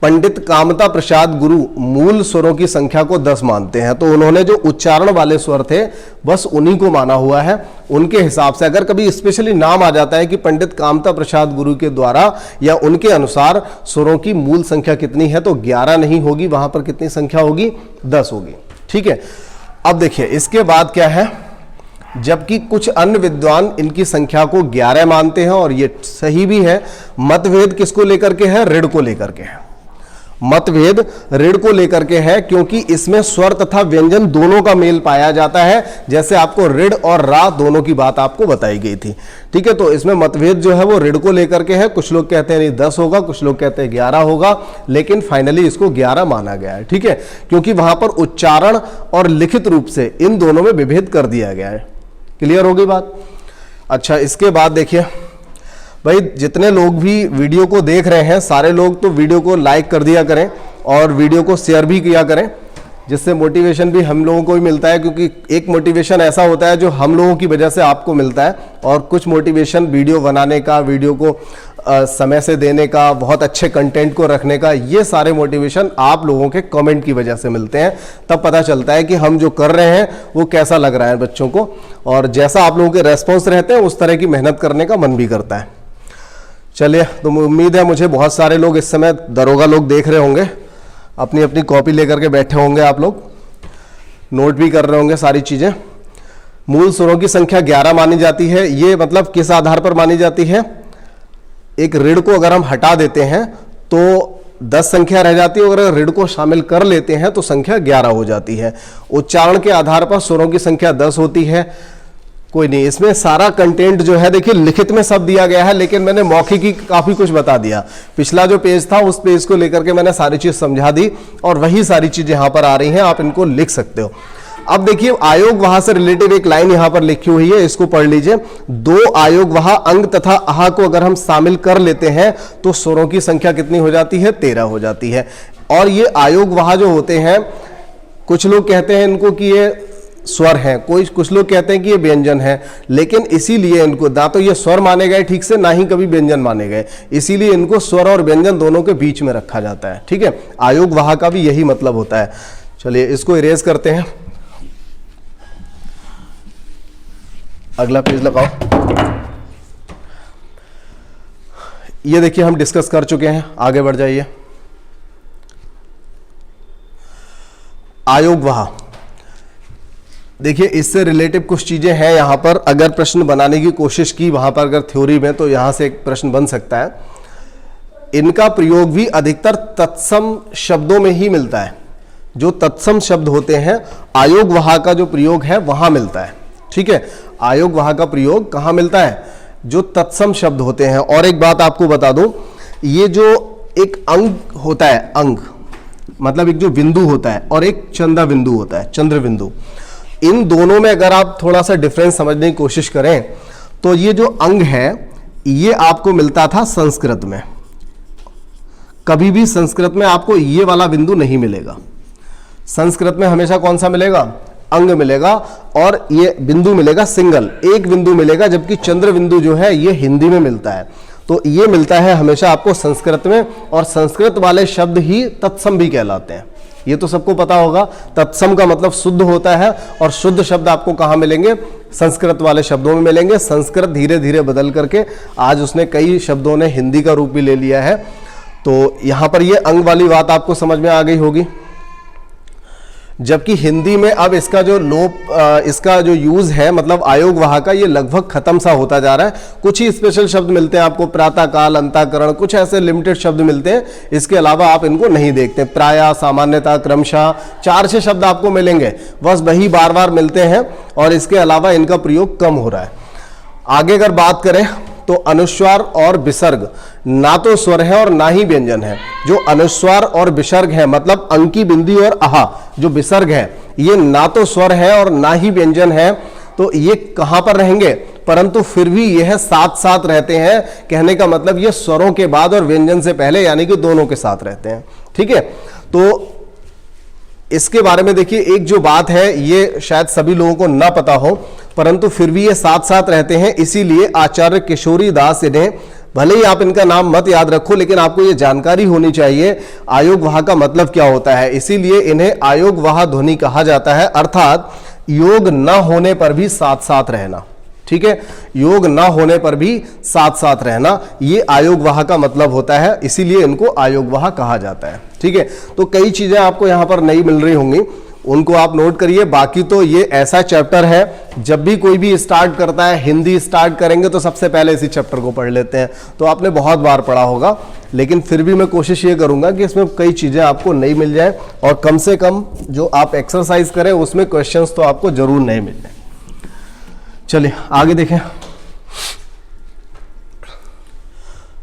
[SPEAKER 1] पंडित कामता प्रसाद गुरु मूल स्वरों की संख्या को 10 मानते हैं। तो उन्होंने जो उच्चारण वाले स्वर थे बस उन्हीं को माना हुआ है। उनके हिसाब से अगर कभी स्पेशली नाम आ जाता है कि पंडित कामता प्रसाद गुरु के द्वारा या उनके अनुसार स्वरों की मूल संख्या कितनी है, तो 11 नहीं होगी, वहां पर कितनी संख्या होगी, 10 होगी। ठीक है, अब देखिए इसके बाद क्या है, जबकि कुछ अन्य विद्वान इनकी संख्या को 11 मानते हैं और ये सही भी है। मतभेद किसको लेकर के है, ऋण को लेकर के है। मतभेद ऋण को लेकर के है क्योंकि इसमें स्वर तथा व्यंजन दोनों का मेल पाया जाता है, जैसे आपको ऋण और रा दोनों की बात आपको बताई गई थी। ठीक है, तो इसमें मतभेद जो है वो ऋण को लेकर के है। कुछ लोग कहते हैं नहीं 10 होगा, कुछ लोग कहते हैं 11 होगा, लेकिन फाइनली इसको 11 माना गया है। ठीक है, क्योंकि वहां पर उच्चारण और लिखित रूप से इन दोनों में विभेद कर दिया गया है। क्लियर होगी बात। अच्छा, इसके बाद देखिए भाई, जितने लोग भी वीडियो को देख रहे हैं सारे लोग तो वीडियो को लाइक कर दिया करें और वीडियो को शेयर भी किया करें, जिससे मोटिवेशन भी हम लोगों को ही मिलता है। क्योंकि एक मोटिवेशन ऐसा होता है जो हम लोगों की वजह से आपको मिलता है, और कुछ मोटिवेशन वीडियो बनाने का, वीडियो को समय से देने का, बहुत अच्छे कंटेंट को रखने का, ये सारे मोटिवेशन आप लोगों के कमेंट की वजह से मिलते हैं। तब पता चलता है कि हम जो कर रहे हैं वो कैसा लग रहा है बच्चों को, और जैसा आप लोगों के रेस्पॉन्स रहते हैं उस तरह की मेहनत करने का मन भी करता है। चलिए, तो उम्मीद है मुझे बहुत सारे लोग इस समय दरोगा लोग देख रहे होंगे, अपनी अपनी कॉपी लेकर के बैठे होंगे, आप लोग नोट भी कर रहे होंगे सारी चीजें। मूल स्वरों की संख्या 11 मानी जाती है। ये मतलब किस आधार पर मानी जाती है, एक ऋण को अगर हम हटा देते हैं तो 10 संख्या रह जाती है, और अगर ऋण को शामिल कर लेते हैं तो संख्या 11 हो जाती है। उच्चारण के आधार पर स्वरों की संख्या 10 होती है। कोई नहीं, इसमें सारा कंटेंट जो है देखिए लिखित में सब दिया गया है, लेकिन मैंने मौखिक ही काफी कुछ बता दिया। पिछला जो पेज था उस पेज को लेकर के मैंने सारी चीज समझा दी, और वही सारी चीजें यहां पर आ रही हैं, आप इनको लिख सकते हो। अब देखिए, आयोग वहा से रिलेटेड एक लाइन यहां पर लिखी हुई है, इसको पढ़ लीजिए। 2 आयोग वहा अंग तथा आह को अगर हम शामिल कर लेते हैं तो स्वरों की संख्या कितनी हो जाती है, 13 हो जाती है। और ये आयोग वहा जो होते हैं, कुछ लोग कहते हैं इनको कि ये स्वर हैं, कुछ लोग कहते हैं कि ये व्यंजन है, लेकिन इसीलिए इनको ना तो ये स्वर माने गए ठीक से, ना ही कभी व्यंजन माने गए, इसीलिए इनको स्वर और व्यंजन दोनों के बीच में रखा जाता है। ठीक है, आयोग वहा का भी यही मतलब होता है। चलिए, इसको इरेज करते हैं, अगला पेज लगाओ। ये देखिए हम डिस्कस कर चुके हैं, आगे बढ़ जाइए। आयोग वहा, देखिए इससे रिलेटिव कुछ चीजें हैं यहां पर। अगर प्रश्न बनाने की कोशिश की वहां पर अगर थ्योरी में, तो यहां से एक प्रश्न बन सकता है। इनका प्रयोग भी अधिकतर तत्सम शब्दों में ही मिलता है। जो तत्सम शब्द होते हैं, आयोग वहा का जो प्रयोग है वहां मिलता है। ठीक है, आयोग वहा का प्रयोग कहां मिलता है, जो तत्सम शब्द होते हैं। और एक बात आपको बता दूं, ये जो एक अंग होता है, अंग मतलब एक जो बिंदु होता है और एक चंद्र बिंदु होता है, चंद्र बिंदु, इन दोनों में अगर आप थोड़ा सा डिफरेंस समझने की कोशिश करें तो ये जो अंग है ये आपको मिलता था संस्कृत में। कभी भी संस्कृत में आपको ये वाला बिंदु नहीं मिलेगा। संस्कृत में हमेशा कौन सा मिलेगा, अंग मिलेगा, और ये बिंदु मिलेगा सिंगल, एक बिंदु मिलेगा। जबकि चंद्र बिंदु जो है ये हिंदी में मिलता है। तो ये मिलता है हमेशा आपको संस्कृत में, और संस्कृत वाले शब्द ही तत्सम भी कहलाते हैं। ये तो सबको पता होगा। तत्सम का मतलब शुद्ध होता है, और शुद्ध शब्द आपको कहाँ मिलेंगे, संस्कृत वाले शब्दों में मिलेंगे। संस्कृत धीरे धीरे बदल करके आज उसने कई शब्दों ने हिंदी का रूप भी ले लिया है। तो यहां पर ये अंग वाली बात आपको समझ में आ गई होगी। जबकि हिंदी में अब इसका जो लोप, इसका जो यूज है, मतलब आयोग वहा का, ये लगभग खत्म सा होता जा रहा है। कुछ ही स्पेशल शब्द मिलते हैं आपको, प्रातः काल, अंताकरण, कुछ ऐसे लिमिटेड शब्द मिलते हैं। इसके अलावा आप इनको नहीं देखते। प्रायः, सामान्यता, क्रमशः, 4-6 शब्द आपको मिलेंगे, बस वही बार बार मिलते हैं, और इसके अलावा इनका प्रयोग कम हो रहा है। आगे अगर बात करें तो अनुस्वार और विसर्ग ना तो स्वर है और ना ही व्यंजन है। जो अनुस्वार और विसर्ग है, मतलब अंग की बिंदी और आहा, जो विसर्ग है, ये ना तो स्वर है और ना ही व्यंजन है। तो ये कहां पर रहेंगे, परंतु फिर भी यह साथ साथ रहते हैं। कहने का मतलब ये स्वरों के बाद और व्यंजन से पहले, यानी कि दोनों के साथ रहते हैं। ठीक है, तो इसके बारे में देखिए, एक जो बात है ये शायद सभी लोगों को ना पता हो, परंतु फिर भी ये साथ साथ रहते हैं। इसीलिए आचार्य किशोरी दास इन्हें भले ही आप इनका नाम मत याद रखो, लेकिन आपको ये जानकारी होनी चाहिए आयोगवाह का मतलब क्या होता है। इसीलिए इन्हें आयोगवाह ध्वनि कहा जाता है, अर्थात योग न होने पर भी साथ साथ रहना। ठीक है, योग ना होने पर भी साथ साथ रहना, ये आयोगवाह का मतलब होता है, इसीलिए इनको आयोगवाह कहा जाता है। ठीक है, तो कई चीजें आपको यहां पर नहीं मिल रही होंगी, उनको आप नोट करिए। बाकी तो ये ऐसा चैप्टर है, जब भी कोई भी स्टार्ट करता है, हिंदी स्टार्ट करेंगे तो सबसे पहले इसी चैप्टर को पढ़ लेते हैं। तो आपने बहुत बार पढ़ा होगा, लेकिन फिर भी मैं कोशिश ये करूंगा कि इसमें कई चीजें आपको नहीं मिल जाए, और कम से कम जो आप एक्सरसाइज करें उसमें क्वेश्चंस तो आपको जरूर नहीं मिल जाए। चलिए आगे देखें।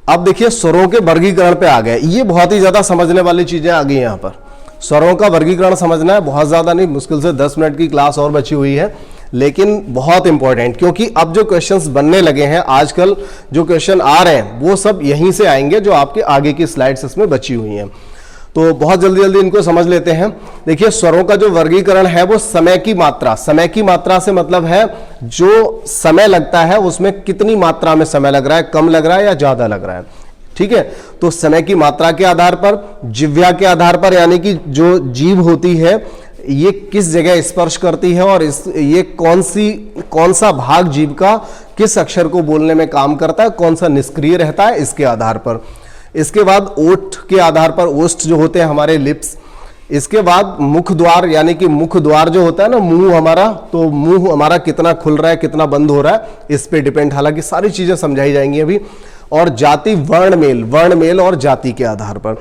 [SPEAKER 1] अब देखिए स्वरों के वर्गीकरण पे आ गए। ये बहुत ही ज्यादा समझने वाली चीजें आ गई यहां पर। स्वरों का वर्गीकरण समझना है, बहुत ज्यादा नहीं, मुश्किल से 10 मिनट की क्लास और बची हुई है, लेकिन बहुत इंपॉर्टेंट, क्योंकि अब जो क्वेश्चंस बनने लगे हैं, आजकल जो क्वेश्चन आ रहे हैं वो सब यहीं से आएंगे, जो आपके आगे की स्लाइड्स इसमें बची हुई हैं। तो बहुत जल्दी जल्दी इनको समझ लेते हैं। देखिए स्वरों का जो वर्गीकरण है वो समय की मात्रा, समय की मात्रा से मतलब है जो समय लगता है उसमें कितनी मात्रा में समय लग रहा है, कम लग रहा है या ज्यादा लग रहा है। ठीक है, तो समय की मात्रा के आधार पर, जिह्वा के आधार पर, यानी कि जो जीभ होती है ये किस जगह स्पर्श करती है और ये कौन सा भाग जीभ का किस अक्षर को बोलने में काम करता है, कौन सा निष्क्रिय रहता है, इसके आधार पर। इसके बाद ओठ के आधार पर, ओष्ठ जो होते हैं हमारे लिप्स। इसके बाद मुख द्वार, यानी कि मुख द्वार जो होता है ना, मुंह हमारा, तो मुंह हमारा कितना खुल रहा है कितना बंद हो रहा है, इस पे डिपेंड, हालांकि सारी चीजें समझाई जाएंगी अभी। और जाति वर्णमेल और जाति के आधार पर।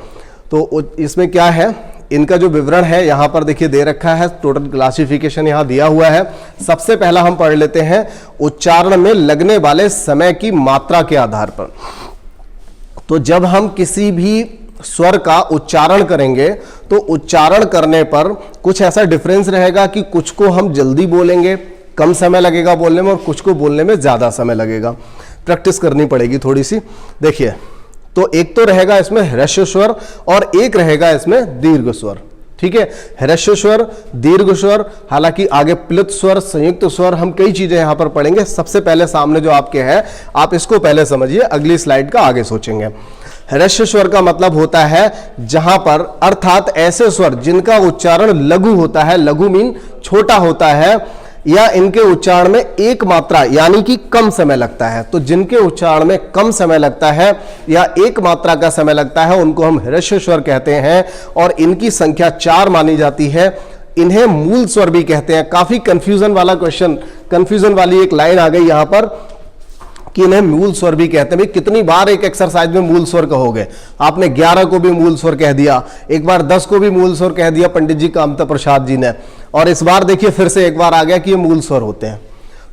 [SPEAKER 1] तो इसमें क्या है, इनका जो विवरण है यहां पर देखिए दे रखा है, टोटल क्लासिफिकेशन यहां दिया हुआ है। सबसे पहला हम पढ़ लेते हैं उच्चारण में लगने वाले समय की मात्रा के आधार पर। तो जब हम किसी भी स्वर का उच्चारण करेंगे तो उच्चारण करने पर कुछ ऐसा डिफरेंस रहेगा कि कुछ को हम जल्दी बोलेंगे, कम समय लगेगा बोलने में, और कुछ को बोलने में ज्यादा समय लगेगा। प्रैक्टिस करनी पड़ेगी थोड़ी सी। देखिए, तो एक तो रहेगा इसमें ह्रस्व स्वर और एक रहेगा इसमें दीर्घ स्वर। ठीक है, ह्रस्व स्वर, दीर्घ स्वर, हालांकि आगे प्लुत स्वर, संयुक्त स्वर, हम कई चीजें यहां पर पढ़ेंगे। सबसे पहले सामने जो आपके है, आप इसको पहले समझिए, अगली स्लाइड का आगे सोचेंगे। ह्रस्व स्वर का मतलब होता है जहां पर, अर्थात ऐसे स्वर जिनका उच्चारण लघु होता है, लघु मीन छोटा होता है, या इनके उच्चारण में एक मात्रा यानी कि कम समय लगता है। तो जिनके उच्चारण में कम समय लगता है या एक मात्रा का समय लगता है उनको हम ह्रस्व स्वर कहते हैं, और इनकी संख्या 4 मानी जाती है। इन्हें मूल स्वर भी कहते हैं। काफी कंफ्यूजन वाला क्वेश्चन, कंफ्यूजन वाली एक लाइन आ गई यहां पर कि इन्हें मूल स्वर भी कहते हैं। भाई कितनी बार एक एक्सरसाइज में मूल स्वर कहोगे? आपने 11 को भी मूल स्वर कह दिया, एक बार 10 को भी मूल स्वर कह दिया पंडित जी कामता प्रसाद जी ने, और इस बार देखिए फिर से एक बार आ गया कि ये मूल स्वर होते हैं।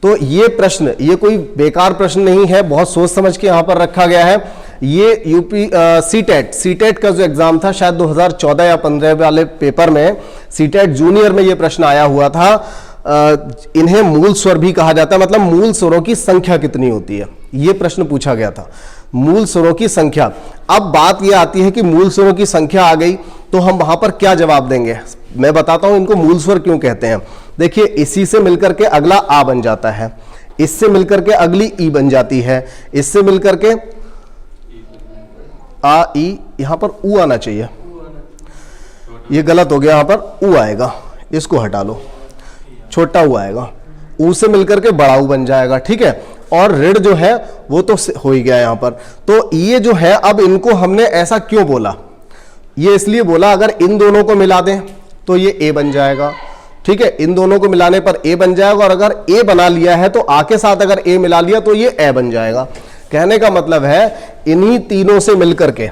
[SPEAKER 1] तो ये प्रश्न, ये कोई बेकार प्रश्न नहीं है, बहुत सोच समझ के यहां पर रखा गया है। ये यूपी सीटेट का जो एग्जाम था शायद 2014 या 15 वाले पेपर में, सीटेट जूनियर में ये प्रश्न आया हुआ था। इन्हें मूल स्वर भी कहा जाता है, मतलब मूल स्वरों की संख्या कितनी होती है, ये प्रश्न पूछा गया था। मूल स्वरों की संख्या। अब बात यह आती है कि मूल स्वरों की संख्या आ गई तो हम वहां पर क्या जवाब देंगे? मैं बताता हूं इनको मूल स्वर क्यों कहते हैं। देखिए, इसी से मिलकर के अगला आ बन जाता है, इससे मिलकर के अगली ई बन जाती है, इससे मिलकर के आ ई, यहां पर ऊ आना चाहिए, ये गलत हो गया, यहां पर ऊ आएगा, इसको हटा लो, छोटा ऊ आएगा, ऊ से मिलकर के बड़ा ऊ बन जाएगा। ठीक है, और ऋण जो है वो तो हो ही गया यहां पर। तो ये जो है, अब इनको हमने ऐसा क्यों बोला? ये इसलिए बोला, अगर इन दोनों को मिला दें तो ये ए बन जाएगा। ठीक है, इन दोनों को मिलाने पर ए बन जाएगा, और अगर ए बना लिया है तो आ के साथ अगर ए मिला लिया तो ये ए बन जाएगा। कहने का मतलब है इन्हीं तीनों से मिलकर के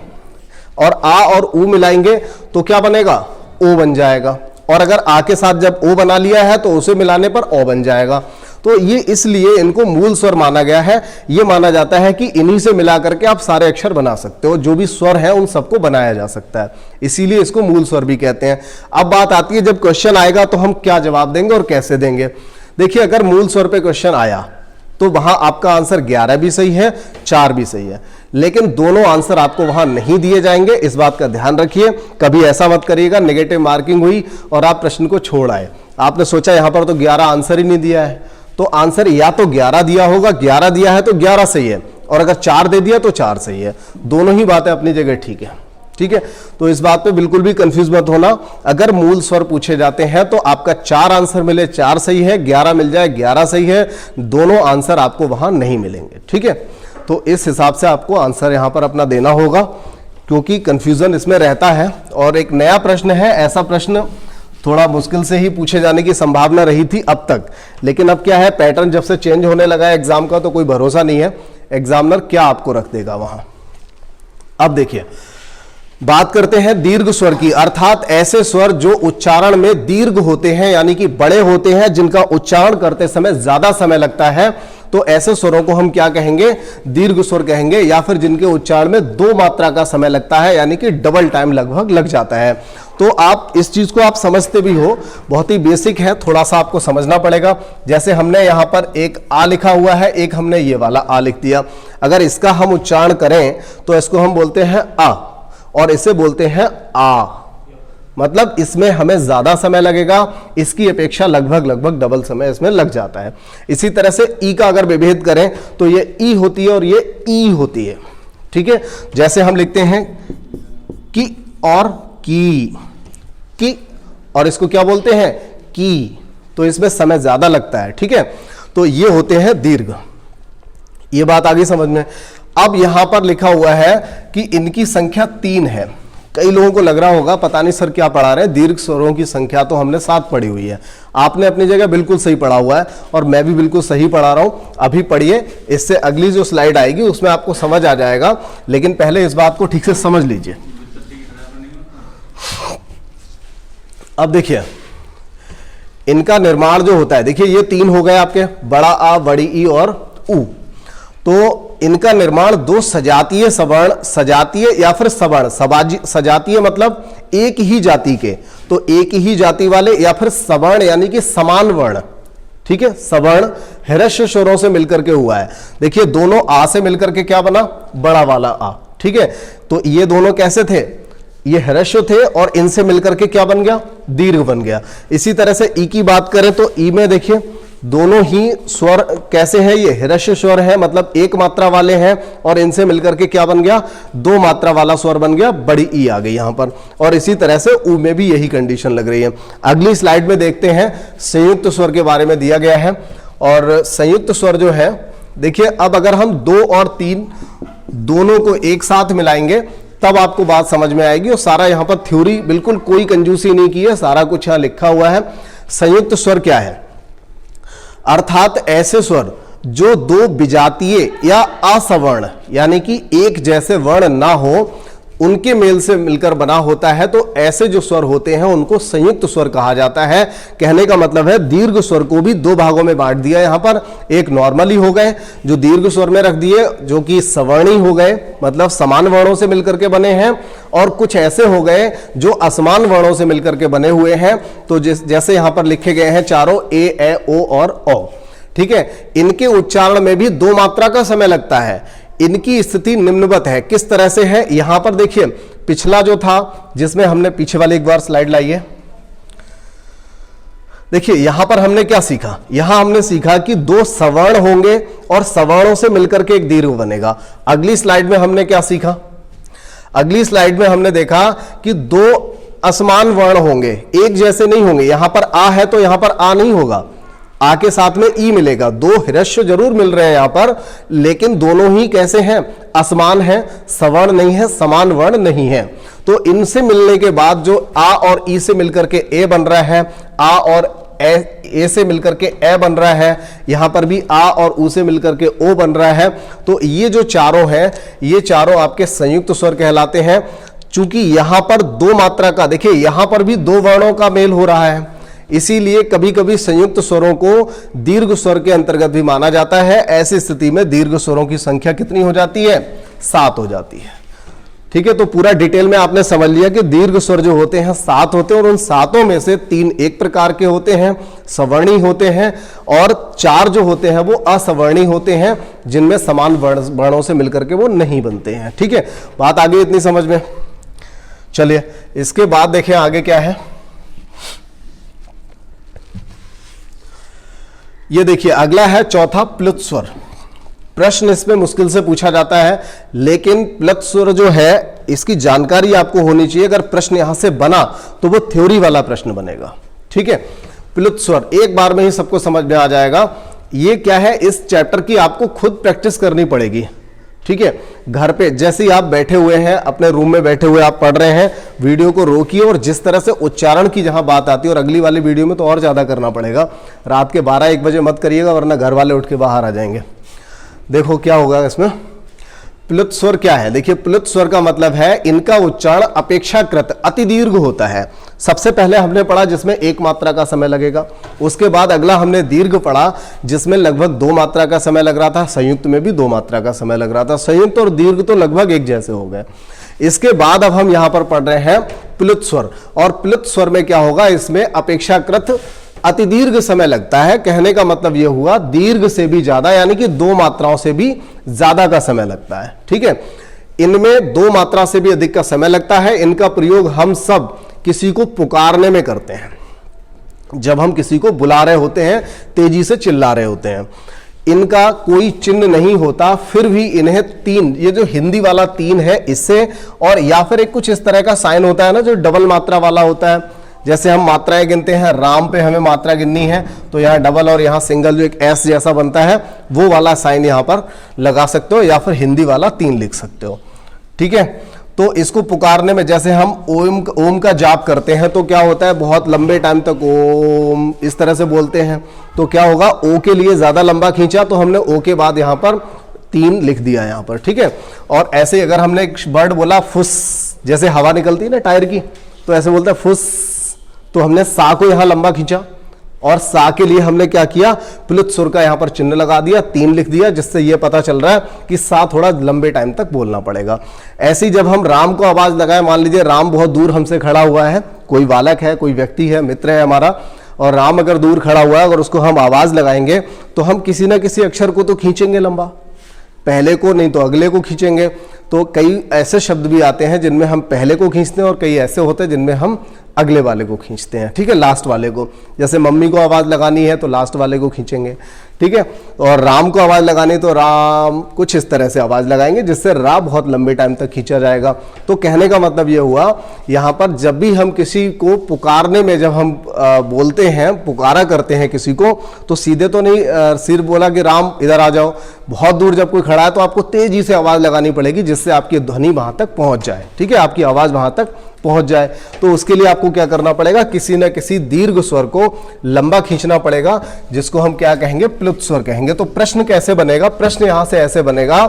[SPEAKER 1] और आ और ऊ मिलाएंगे तो क्या बनेगा? ओ बन जाएगा, और अगर आ के साथ जब ओ बना लिया है तो उसे मिलाने पर ओ बन जाएगा। तो ये इसलिए इनको मूल स्वर माना गया है। ये माना जाता है कि इन्हीं से मिला करके आप सारे अक्षर बना सकते हो, जो भी स्वर है उन सबको बनाया जा सकता है, इसीलिए इसको मूल स्वर भी कहते हैं। अब बात आती है, जब क्वेश्चन आएगा तो हम क्या जवाब देंगे और कैसे देंगे। देखिए, अगर मूल स्वर पे क्वेश्चन आया तो वहां आपका आंसर 11 भी सही है, 4 भी सही है, लेकिन दोनों आंसर आपको वहां नहीं दिए जाएंगे, इस बात का ध्यान रखिए। कभी ऐसा मत करिएगा नेगेटिव मार्किंग हुई और आप प्रश्न को छोड़ आए, आपने सोचा यहां पर तो 11 आंसर ही नहीं दिया है, तो आंसर या तो 11 दिया होगा, 11 दिया है तो 11 सही है, और अगर 4 दे दिया तो 4 सही है। दोनों ही बातें अपनी जगह ठीक है। ठीक है, तो इस बात पे बिल्कुल भी कंफ्यूज मत होना। अगर मूल स्वर पूछे जाते हैं तो आपका 4 आंसर मिले 4 सही है, 11 मिल जाए 11 सही है, दोनों आंसर आपको वहां नहीं मिलेंगे। ठीक है, तो इस हिसाब से आपको आंसर यहां पर अपना देना होगा, क्योंकि कंफ्यूजन इसमें रहता है। और एक नया प्रश्न है, ऐसा प्रश्न थोड़ा मुश्किल से ही पूछे जाने की संभावना रही थी अब तक, लेकिन अब क्या है, पैटर्न जब से चेंज होने लगा है एग्जाम का तो कोई भरोसा नहीं है एग्जामिनर क्या आपको रख देगा वहां। अब देखिए, बात करते हैं दीर्घ स्वर की, अर्थात ऐसे स्वर जो उच्चारण में दीर्घ होते हैं, यानी कि बड़े होते हैं, जिनका उच्चारण करते समय ज्यादा समय लगता है, तो ऐसे स्वरों को हम क्या कहेंगे, दीर्घ स्वर कहेंगे, या फिर जिनके उच्चारण में 2 मात्रा का समय लगता है, यानी कि डबल टाइम लगभग लग जाता है। तो आप इस चीज को आप समझते भी हो, बहुत ही बेसिक है, थोड़ा सा आपको समझना पड़ेगा। जैसे हमने यहां पर एक आ लिखा हुआ है, एक हमने ये वाला आ लिख दिया, अगर इसका हम उच्चारण करें तो इसको हम बोलते हैं आ, और इसे बोलते हैं आ, मतलब इसमें हमें ज्यादा समय लगेगा, इसकी अपेक्षा लगभग डबल समय इसमें लग जाता है। इसी तरह से ई का अगर विभेद करें तो ये ई होती है और ये ई होती है। ठीक है, जैसे हम लिखते हैं कि और की, और इसको क्या बोलते हैं, की, तो इसमें समय ज्यादा लगता है। ठीक है, तो ये होते हैं दीर्घ। ये बात आगे समझ में। अब यहां पर लिखा हुआ है कि इनकी संख्या 3 है। कई लोगों को लग रहा होगा पता नहीं सर क्या पढ़ा रहे हैं, दीर्घ स्वरों की संख्या तो हमने 7 पढ़ी हुई है। आपने अपनी जगह बिल्कुल सही पढ़ा हुआ है और मैं भी बिल्कुल सही पढ़ा रहा हूं। अभी पढ़िए, इससे अगली जो स्लाइड आएगी उसमें आपको समझ आ जाएगा, लेकिन पहले इस बात को ठीक से समझ लीजिए। अब देखिए, इनका निर्माण जो होता है, देखिए ये 3 हो गए आपके, बड़ा आ, बड़ी ई और ऊ। तो इनका निर्माण 2 सजातीय सवर्ण, सजातीय या फिर सवर्ण, सजातीय मतलब एक ही जाति के, तो एक ही जाति वाले, या फिर सवर्ण यानी कि समान वर्ण। ठीक है, सवर्ण ह्रस्व स्वरों से मिलकर के हुआ है। देखिए दोनों आ से मिलकर के क्या बना, बड़ा वाला आ। ठीक है, तो ये दोनों कैसे थे, ये ह्रस्व थे और इनसे मिलकर के क्या बन गया, दीर्घ बन गया। इसी तरह से ई की बात करें तो ई में देखिए दोनों ही स्वर कैसे हैं, ये ह्रस्व स्वर है, मतलब 1 मात्रा वाले हैं, और इनसे मिलकर के क्या बन गया, 2 मात्रा वाला स्वर बन गया, बड़ी ई आ गई यहां पर। और इसी तरह से ऊ में भी यही कंडीशन लग रही है। अगली स्लाइड में देखते हैं, संयुक्त स्वर के बारे में दिया गया है। और संयुक्त स्वर जो है, देखिए अब अगर हम 2 और 3 दोनों को एक साथ मिलाएंगे तब आपको बात समझ में आएगी। और सारा यहां पर थ्योरी, बिल्कुल कोई कंजूसी नहीं की है, सारा कुछ यहां लिखा हुआ है। संयुक्त स्वर क्या है, अर्थात ऐसे स्वर जो 2 विजातीय या असवर्ण यानी कि एक जैसे वर्ण ना हो, उनके मेल से मिलकर बना होता है, तो ऐसे जो स्वर होते हैं उनको संयुक्त स्वर कहा जाता है। कहने का मतलब है दीर्घ स्वर को भी 2 भागों में बांट दिया यहां पर। एक नॉर्मली हो गए जो दीर्घ स्वर में रख दिए, जो कि सवर्णी हो गए, मतलब समान वर्णों से मिलकर के बने हैं, और कुछ ऐसे हो गए जो असमान वर्णों से मिलकर के बने हुए हैं। तो जैसे यहां पर लिखे गए हैं चारों, ए, ए, ओ और औ। ठीक है, इनके उच्चारण में भी 2 मात्रा का समय लगता है। इनकी स्थिति निम्नवत है, किस तरह से है, यहां पर देखिए पिछला जो था, जिसमें हमने पीछे वाले एक बार स्लाइड लाइए, देखिए यहां पर हमने क्या सीखा, यहां हमने सीखा कि 2 सवर्ण होंगे और सवर्णों से मिलकर के एक दीर्घ बनेगा। अगली स्लाइड में हमने क्या सीखा, अगली स्लाइड में हमने देखा कि 2 असमान वर्ण होंगे, एक जैसे नहीं होंगे। यहां पर आ है तो यहां पर आ नहीं होगा, आ के साथ में ई मिलेगा। 2 ह्रस्व जरूर मिल रहे हैं यहां पर, लेकिन दोनों ही कैसे हैं, असमान हैं, सवर्ण नहीं है, समान वर्ण नहीं है। तो इनसे मिलने के बाद जो आ और ई से मिलकर के ए बन रहा है, आ और ए से मिलकर के ए बन रहा है, यहां पर भी आ और ऊ से मिलकर के ओ बन रहा है। तो ये जो चारों हैं, ये चारों आपके संयुक्त स्वर कहलाते हैं। चूंकि यहां पर 2 मात्रा का, देखिए यहां पर भी 2 वर्णों का मेल हो रहा है, इसीलिए कभी कभी संयुक्त स्वरों को दीर्घ स्वर के अंतर्गत भी माना जाता है। ऐसी स्थिति में दीर्घ स्वरों की संख्या कितनी हो जाती है, 7 हो जाती है। ठीक है, तो पूरा डिटेल में आपने समझ लिया कि दीर्घ स्वर जो होते हैं 7 होते हैं, और उन 7 में से 3 एक प्रकार के होते हैं, सवर्णी होते हैं, और 4 जो होते हैं वो असवर्णी होते हैं, जिनमें समान वर्णों से मिलकर के वो नहीं बनते हैं। ठीक है, बात आगे इतनी समझ में। चलिए इसके बाद देखें आगे क्या है। ये देखिए अगला है चौथा प्लुत स्वर। प्रश्न इसमें मुश्किल से पूछा जाता है, लेकिन प्लुत स्वर जो है इसकी जानकारी आपको होनी चाहिए। अगर प्रश्न यहां से बना तो वो थ्योरी वाला प्रश्न बनेगा। ठीक है, प्लुत स्वर एक बार में ही सबको समझ में आ जाएगा। ये क्या है, इस चैप्टर की आपको खुद प्रैक्टिस करनी पड़ेगी। ठीक है, घर पे जैसे ही आप बैठे हुए हैं, अपने रूम में बैठे हुए आप पढ़ रहे हैं, वीडियो को रोकिए और जिस तरह से उच्चारण की जहां बात आती है, और अगली वाली वीडियो में तो और ज्यादा करना पड़ेगा, रात के 12-1 बजे मत करिएगा वरना घर वाले उठ के बाहर आ जाएंगे। देखो क्या होगा इसमें। प्लुत स्वर क्या है, देखिए प्लुत स्वर का मतलब है इनका उच्चारण अपेक्षाकृत अति दीर्घ होता है। सबसे पहले हमने पढ़ा जिसमें 1 मात्रा का समय लगेगा, उसके बाद अगला हमने दीर्घ पढ़ा जिसमें लगभग 2 मात्रा का समय लग रहा था, संयुक्त में भी 2 मात्रा का समय लग रहा था। संयुक्त और दीर्घ तो लगभग एक जैसे हो गए। इसके बाद अब हम यहां पर पढ़ रहे हैं प्लुत स्वर, और प्लुत स्वर में क्या होगा, इसमें अपेक्षाकृत अति दीर्घ समय लगता है। कहने का मतलब यह हुआ दीर्घ से भी ज्यादा, यानी कि 2 मात्राओं से भी ज्यादा का समय लगता है। ठीक है, इनमें 2 मात्रा से भी अधिक का समय लगता है। इनका प्रयोग हम सब किसी को पुकारने में करते हैं, जब हम किसी को बुला रहे होते हैं, तेजी से चिल्ला रहे होते हैं। इनका कोई चिन्ह नहीं होता, फिर भी इन्हें 3, ये जो हिंदी वाला 3 है इससे, और या फिर एक कुछ इस तरह का साइन होता है ना जो डबल मात्रा वाला होता है। जैसे हम मात्राएं गिनते हैं, राम पे हमें मात्रा गिननी है तो यहाँ डबल और यहाँ सिंगल जो एक एस जैसा बनता है वो वाला साइन यहाँ पर लगा सकते हो, या फिर हिंदी वाला 3 लिख सकते हो। ठीक है, तो इसको पुकारने में जैसे हम ओम का जाप करते हैं तो क्या होता है, बहुत लंबे टाइम तक ओम इस तरह से बोलते हैं, तो क्या होगा, ओ के लिए ज्यादा लंबा खींचा तो हमने ओ के बाद यहाँ पर 3 लिख दिया यहाँ पर। ठीक है, और ऐसे अगर हमने एक वर्ड बोला फुस, जैसे हवा निकलती है ना टायर की, तो ऐसे बोलते हैं फुस, तो हमने सा को यहां लंबा खींचा और सा के लिए हमने क्या किया, प्लुत स्वर का यहां पर चिन्ह लगा दिया, 3 लिख दिया, जिससे यह पता चल रहा है कि सा थोड़ा लंबे टाइम तक बोलना पड़ेगा। ऐसे ही जब हम राम को आवाज लगाए, मान लीजिए राम बहुत दूर हमसे खड़ा हुआ है, कोई बालक है, कोई व्यक्ति है, मित्र है हमारा, और राम अगर दूर खड़ा हुआ है, अगर उसको हम आवाज लगाएंगे तो हम किसी ना किसी अक्षर को तो खींचेंगे लंबा, पहले को नहीं तो अगले को खींचेंगे। तो कई ऐसे शब्द भी आते हैं जिनमें हम पहले को खींचते हैं, और कई ऐसे होते हैं जिनमें हम अगले वाले को खींचते हैं। ठीक है, लास्ट वाले को, जैसे मम्मी को आवाज लगानी है तो लास्ट वाले को खींचेंगे। ठीक है, और राम को आवाज लगानी तो राम, कुछ इस तरह से आवाज लगाएंगे जिससे रा बहुत लंबे टाइम तक खींचा जाएगा। तो कहने का मतलब यह हुआ, यहां पर जब भी हम किसी को पुकारने में, जब हम बोलते हैं, पुकारा करते हैं किसी को, तो सीधे तो नहीं सिर बोला कि राम इधर आ जाओ, बहुत दूर जब कोई खड़ा है तो आपको तेजी से आवाज लगानी पड़ेगी जिससे आपकी ध्वनि वहां तक पहुंच जाए। ठीक है, आपकी आवाज वहां तक पहुंच जाए। तो उसके लिए आपको क्या करना पड़ेगा, किसी न किसी दीर्घ स्वर को लंबा खींचना पड़ेगा, जिसको हम क्या कहेंगे, प्लुत स्वर कहेंगे। तो प्रश्न कैसे बनेगा, प्रश्न यहां से ऐसे बनेगा,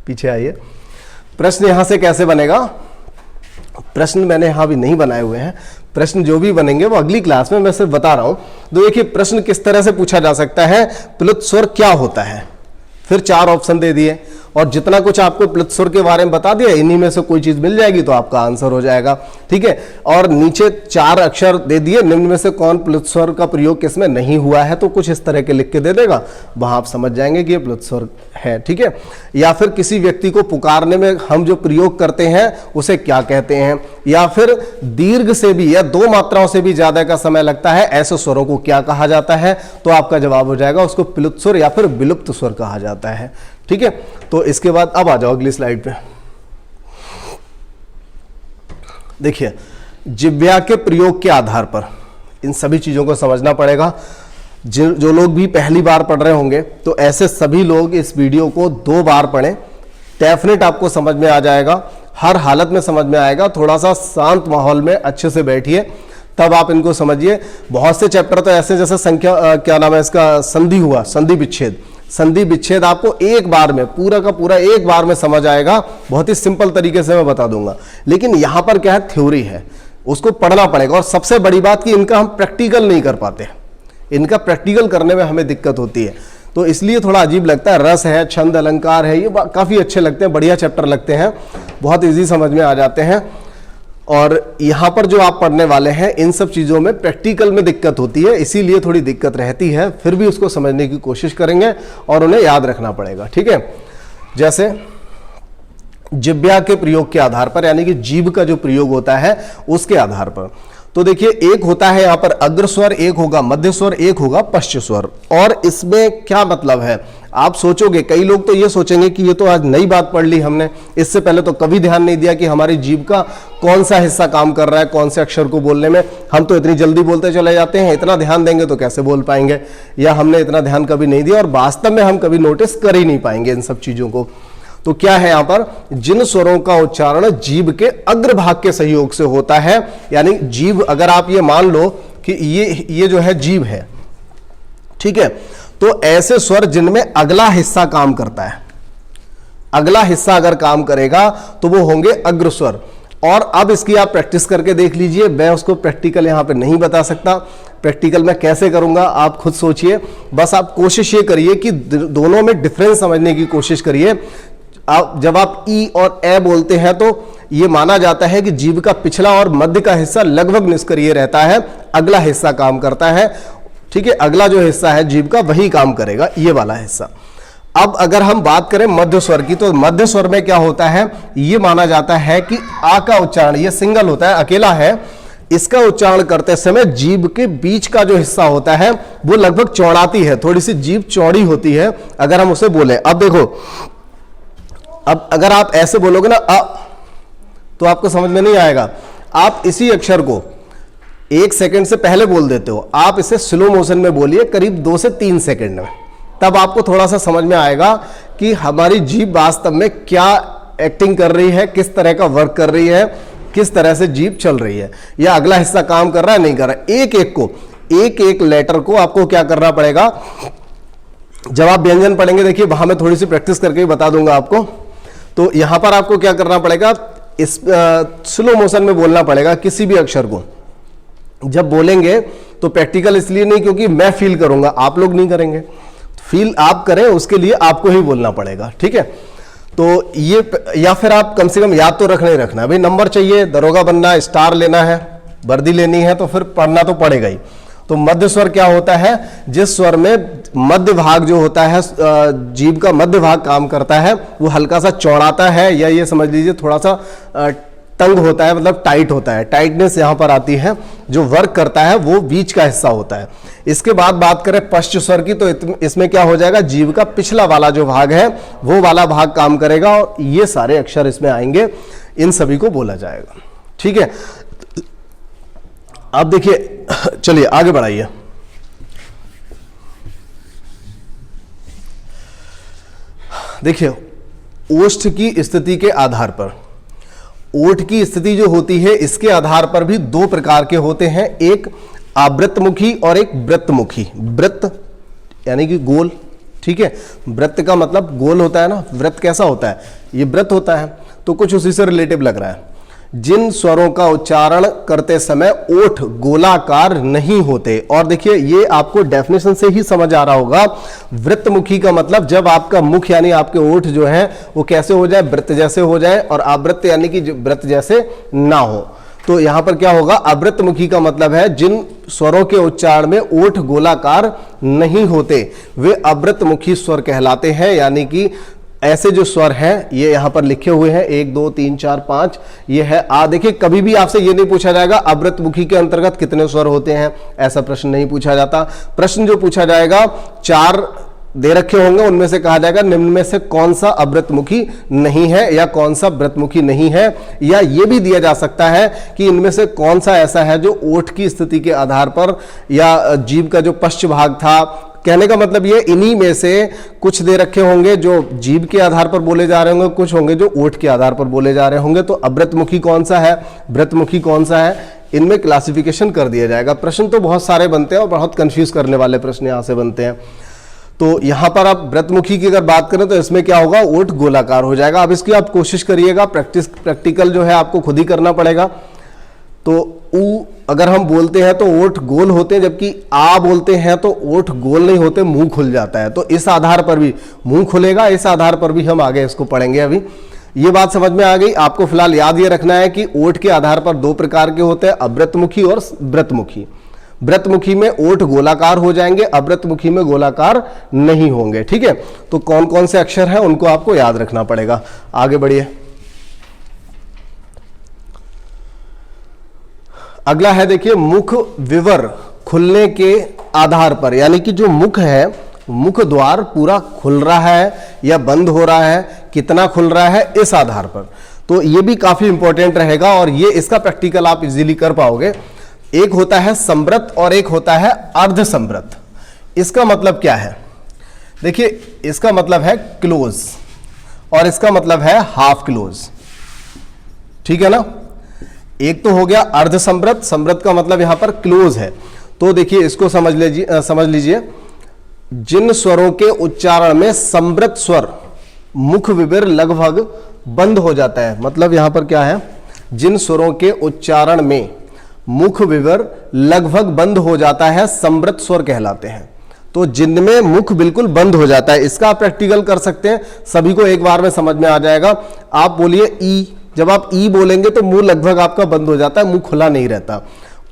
[SPEAKER 1] पीछे आइए, प्रश्न यहां से कैसे बनेगा, प्रश्न मैंने यहां भी नहीं बनाए हुए हैं, प्रश्न जो भी बनेंगे वो अगली क्लास में मैं सिर्फ बता रहा हूं। तो देखिए प्रश्न किस तरह से पूछा जा सकता है, प्लुत स्वर क्या होता है, फिर 4 ऑप्शन दे दिए, और जितना कुछ आपको प्लुत स्वर के बारे में बता दिया, इन्हीं में से कोई चीज मिल जाएगी तो आपका आंसर हो जाएगा। ठीक है, और नीचे 4 अक्षर दे दिए, निम्न में से कौन प्लुत स्वर का प्रयोग किसमें नहीं हुआ है, तो कुछ इस तरह के लिख के दे देगा, वहां आप समझ जाएंगे कि ये प्लुत स्वर है। ठीक है, या फिर किसी व्यक्ति को पुकारने में हम जो प्रयोग करते हैं उसे क्या कहते हैं, या फिर दीर्घ से भी या 2 मात्राओं से भी ज्यादा का समय लगता है, ऐसे स्वरों को क्या कहा जाता है, तो आपका जवाब हो जाएगा उसको प्लुत स्वर या फिर विलुप्त स्वर कहा जाता है। ठीक है, तो इसके बाद अब आ जाओ अगली स्लाइड पे। देखिए, जिह्वा के प्रयोग के आधार पर इन सभी चीजों को समझना पड़ेगा। जो लोग भी पहली बार पढ़ रहे होंगे तो ऐसे सभी लोग इस वीडियो को 2 बार पढ़ें, डेफिनेट आपको समझ में आ जाएगा, हर हालत में समझ में आएगा। थोड़ा सा शांत माहौल में अच्छे से बैठिए, तब आप इनको समझिए। बहुत से चैप्टर तो ऐसे, जैसे संख्या क्या नाम है इसका, संधि हुआ, संधि विच्छेद, संधि विच्छेद आपको एक बार में, पूरा का पूरा एक बार में समझ आएगा, बहुत ही सिंपल तरीके से मैं बता दूंगा। लेकिन यहां पर क्या है, थ्योरी है, उसको पढ़ना पड़ेगा। और सबसे बड़ी बात कि इनका हम प्रैक्टिकल नहीं कर पाते, इनका प्रैक्टिकल करने में हमें दिक्कत होती है, तो इसलिए थोड़ा अजीब लगता है। रस है, छंद अलंकार है, ये काफी अच्छे लगते हैं, बढ़िया चैप्टर लगते हैं, बहुत ईजी समझ में आ जाते हैं। और यहां पर जो आप पढ़ने वाले हैं, इन सब चीजों में प्रैक्टिकल में दिक्कत होती है, इसीलिए थोड़ी दिक्कत रहती है, फिर भी उसको समझने की कोशिश करेंगे और उन्हें याद रखना पड़ेगा। ठीक है, जैसे जिह्वा के प्रयोग के आधार पर, यानी कि जीभ का जो प्रयोग होता है उसके आधार पर, तो देखिए एक होता है यहां पर अग्र स्वर, एक होगा मध्य स्वर, एक होगा पश्च स्वर। और इसमें क्या मतलब है, आप सोचोगे, कई लोग तो ये सोचेंगे कि ये तो आज नई बात पढ़ ली हमने, इससे पहले तो कभी ध्यान नहीं दिया कि हमारी जीभ का कौन सा हिस्सा काम कर रहा है कौन से अक्षर को बोलने में। हम तो इतनी जल्दी बोलते चले जाते हैं, इतना ध्यान देंगे तो कैसे बोल पाएंगे, या हमने इतना ध्यान कभी नहीं दिया और वास्तव में हम कभी नोटिस कर ही नहीं पाएंगे इन सब चीजों को। तो क्या है यहां पर, जिन स्वरों का उच्चारण जीभ के अग्रभाग के सहयोग से होता है, यानी जीभ, अगर आप ये मान लो कि ये जो है जीभ है, ठीक है, तो ऐसे स्वर जिनमें अगला हिस्सा काम करता है, अगला हिस्सा अगर काम करेगा तो वो होंगे अग्र स्वर। और अब इसकी आप प्रैक्टिस करके देख लीजिए, मैं उसको प्रैक्टिकल यहां पे नहीं बता सकता, प्रैक्टिकल मैं कैसे करूंगा आप खुद सोचिए। बस आप कोशिश ये करिए कि दोनों में डिफरेंस समझने की कोशिश करिए। जब आप ई और ए बोलते हैं तो यह माना जाता है कि जीभ का पिछला और मध्य का हिस्सा लगभग निष्क्रिय रहता है, अगला हिस्सा काम करता है, ठीक है, अगला जो हिस्सा है जीभ का वही काम करेगा, ये वाला हिस्सा। अब अगर हम बात करें मध्य स्वर की, तो मध्य स्वर में क्या होता है, यह माना जाता है कि आ का उच्चारण ये सिंगल होता है, अकेला है, इसका उच्चारण करते समय जीभ के बीच का जो हिस्सा होता है वो लगभग चौड़ाती है, थोड़ी सी जीभ चौड़ी होती है अगर हम उसे बोले। अब देखो, अब अगर आप ऐसे बोलोगे ना अ, तो आपको समझ में नहीं आएगा। आप इसी अक्षर को 1 सेकंड से पहले बोल देते हो, आप इसे स्लो मोशन में बोलिए करीब 2 से 3 सेकंड में, तब आपको थोड़ा सा समझ में आएगा कि हमारी जीभ वास्तव में क्या एक्टिंग कर रही है, किस तरह का वर्क कर रही है, किस तरह से जीभ चल रही है, या अगला हिस्सा काम कर रहा है नहीं कर रहा है। एक एक को, एक एक लेटर को आपको क्या करना पड़ेगा, जब आप व्यंजन पढ़ेंगे, देखिए वहां मैं थोड़ी सी प्रैक्टिस करके बता दूंगा आपको। तो यहां पर आपको क्या करना पड़ेगा, इस स्लो मोशन में बोलना पड़ेगा किसी भी अक्षर को। जब बोलेंगे तो प्रैक्टिकल इसलिए नहीं क्योंकि मैं फील करूंगा, आप लोग नहीं करेंगे, फील आप करें उसके लिए आपको ही बोलना पड़ेगा, ठीक है। तो ये, या फिर आप कम से कम याद तो रखना ही रखना, भाई नंबर चाहिए, दरोगा बनना है, स्टार लेना है, वर्दी लेनी है, तो फिर पढ़ना तो पड़ेगा ही। तो मध्य स्वर क्या होता है, जिस स्वर में मध्य भाग जो होता है, जीभ का मध्य भाग काम करता है, वो हल्का सा चौड़ाता है, या ये समझ लीजिए थोड़ा सा तंग होता है, मतलब टाइट होता है, टाइटनेस यहां पर आती है, जो वर्क करता है वो बीच का हिस्सा होता है। इसके बाद बात करें पश्च स्वर की, तो इसमें क्या हो जाएगा, जीभ का पिछला वाला जो भाग है वो वाला भाग काम करेगा, और ये सारे अक्षर इसमें आएंगे, इन सभी को बोला जाएगा, ठीक है। अब देखिए, चलिए आगे बढ़ाइए। देखिए, ओष्ठ की स्थिति के आधार पर, ओठ की स्थिति जो होती है इसके आधार पर भी 2 प्रकार के होते हैं, एक आवृत्तमुखी और एक वृत्तमुखी। वृत्त यानी कि गोल, ठीक है, वृत्त का मतलब गोल होता है ना, वृत्त कैसा होता है, ये वृत्त होता है, तो कुछ उसी से रिलेटिव लग रहा है। जिन स्वरों का उच्चारण करते समय ओठ गोलाकार नहीं होते, और देखिए ये आपको डेफिनेशन से ही समझ आ रहा होगा, वृत्तमुखी का मतलब जब आपका मुख यानी आपके ओठ जो है वो कैसे हो जाए, वृत्त जैसे हो जाए, और आवृत्त यानी कि वृत्त जैसे ना हो। तो यहां पर क्या होगा, आवृत्तमुखी का मतलब है जिन स्वरों के उच्चारण में ओठ गोलाकार नहीं होते वे आवृत्तमुखी स्वर कहलाते हैं। यानी कि ऐसे जो स्वर हैं ये यहां पर लिखे हुए हैं, 1 2 3 4 5, ये है आ। देखिए कभी भी आपसे ये नहीं पूछा जाएगा आवृत्तमुखी के अंतर्गत कितने स्वर होते हैं, ऐसा प्रश्न नहीं पूछा जाता। प्रश्न जो पूछा जाएगा, 4 दे रखे होंगे, उनमें से कहा जाएगा निम्न में से कौन सा आवृत्तमुखी नहीं है या कौन सा वृत्तमुखी नहीं है, या यह भी दिया जा सकता है कि इनमें से कौन सा ऐसा है जो ओठ की स्थिति के आधार पर, या जीभ का जो पश्च भाग था, कहने का मतलब ये इन्हीं में से कुछ दे रखे होंगे जो जीभ के आधार पर बोले जा रहे होंगे, कुछ होंगे जो ओठ के आधार पर बोले जा रहे होंगे। तो अवृत्तमुखी कौन सा है, वृत्तमुखी कौन सा है, इनमें क्लासिफिकेशन कर दिया जाएगा। प्रश्न तो बहुत सारे बनते हैं और बहुत कंफ्यूज करने वाले प्रश्न यहां से बनते हैं। तो यहां पर आप वृत्तमुखी की अगर बात करें तो इसमें क्या होगा, ओठ गोलाकार हो जाएगा। अब इसकी आप कोशिश करिएगा, प्रैक्टिकल जो है आपको खुद ही करना पड़ेगा। तो ऊ अगर हम बोलते हैं तो ओठ गोल होते हैं, जबकि आ बोलते हैं तो ओठ गोल नहीं होते, मुंह खुल जाता है। तो इस आधार पर भी मुंह खुलेगा, इस आधार पर भी हम आगे इसको पढ़ेंगे। अभी ये बात समझ में आ गई आपको। फिलहाल याद ये रखना है कि ओठ के आधार पर 2 प्रकार के होते हैं, अवृत्तमुखी और वृत्तमुखी। वृत्तमुखी में ओठ गोलाकार हो जाएंगे, अवृत्तमुखी में गोलाकार नहीं होंगे, ठीक है। तो कौन कौन से अक्षर हैं उनको आपको याद रखना पड़ेगा। आगे बढ़िए। अगला है देखिए मुख विवर खुलने के आधार पर, यानी कि जो मुख है, मुख द्वार पूरा खुल रहा है या बंद हो रहा है, कितना खुल रहा है, इस आधार पर। तो ये भी काफी इंपॉर्टेंट रहेगा और ये इसका प्रैक्टिकल आप इजीली कर पाओगे। एक होता है संवृत और एक होता है अर्ध संवृत। इसका मतलब क्या है? देखिए, इसका मतलब है क्लोज और इसका मतलब है हाफ क्लोज, ठीक है ना। एक तो हो गया अर्ध संवृत, संवृत का मतलब यहां पर क्लोज है। तो देखिए इसको समझ लीजिए, जिन स्वरों के उच्चारण में संवृत स्वर मुख विवर लगभग बंद हो जाता है, मतलब यहां पर क्या है, जिन स्वरों के उच्चारण में मुख विवर लगभग बंद हो जाता है संवृत स्वर कहलाते हैं। तो जिनमें मुख बिल्कुल बंद हो जाता है, इसका आप प्रैक्टिकल कर सकते हैं, सभी को एक बार में समझ में आ जाएगा। आप बोलिए ई, जब आप ई बोलेंगे तो मुंह लगभग आपका बंद हो जाता है, मुंह खुला नहीं रहता।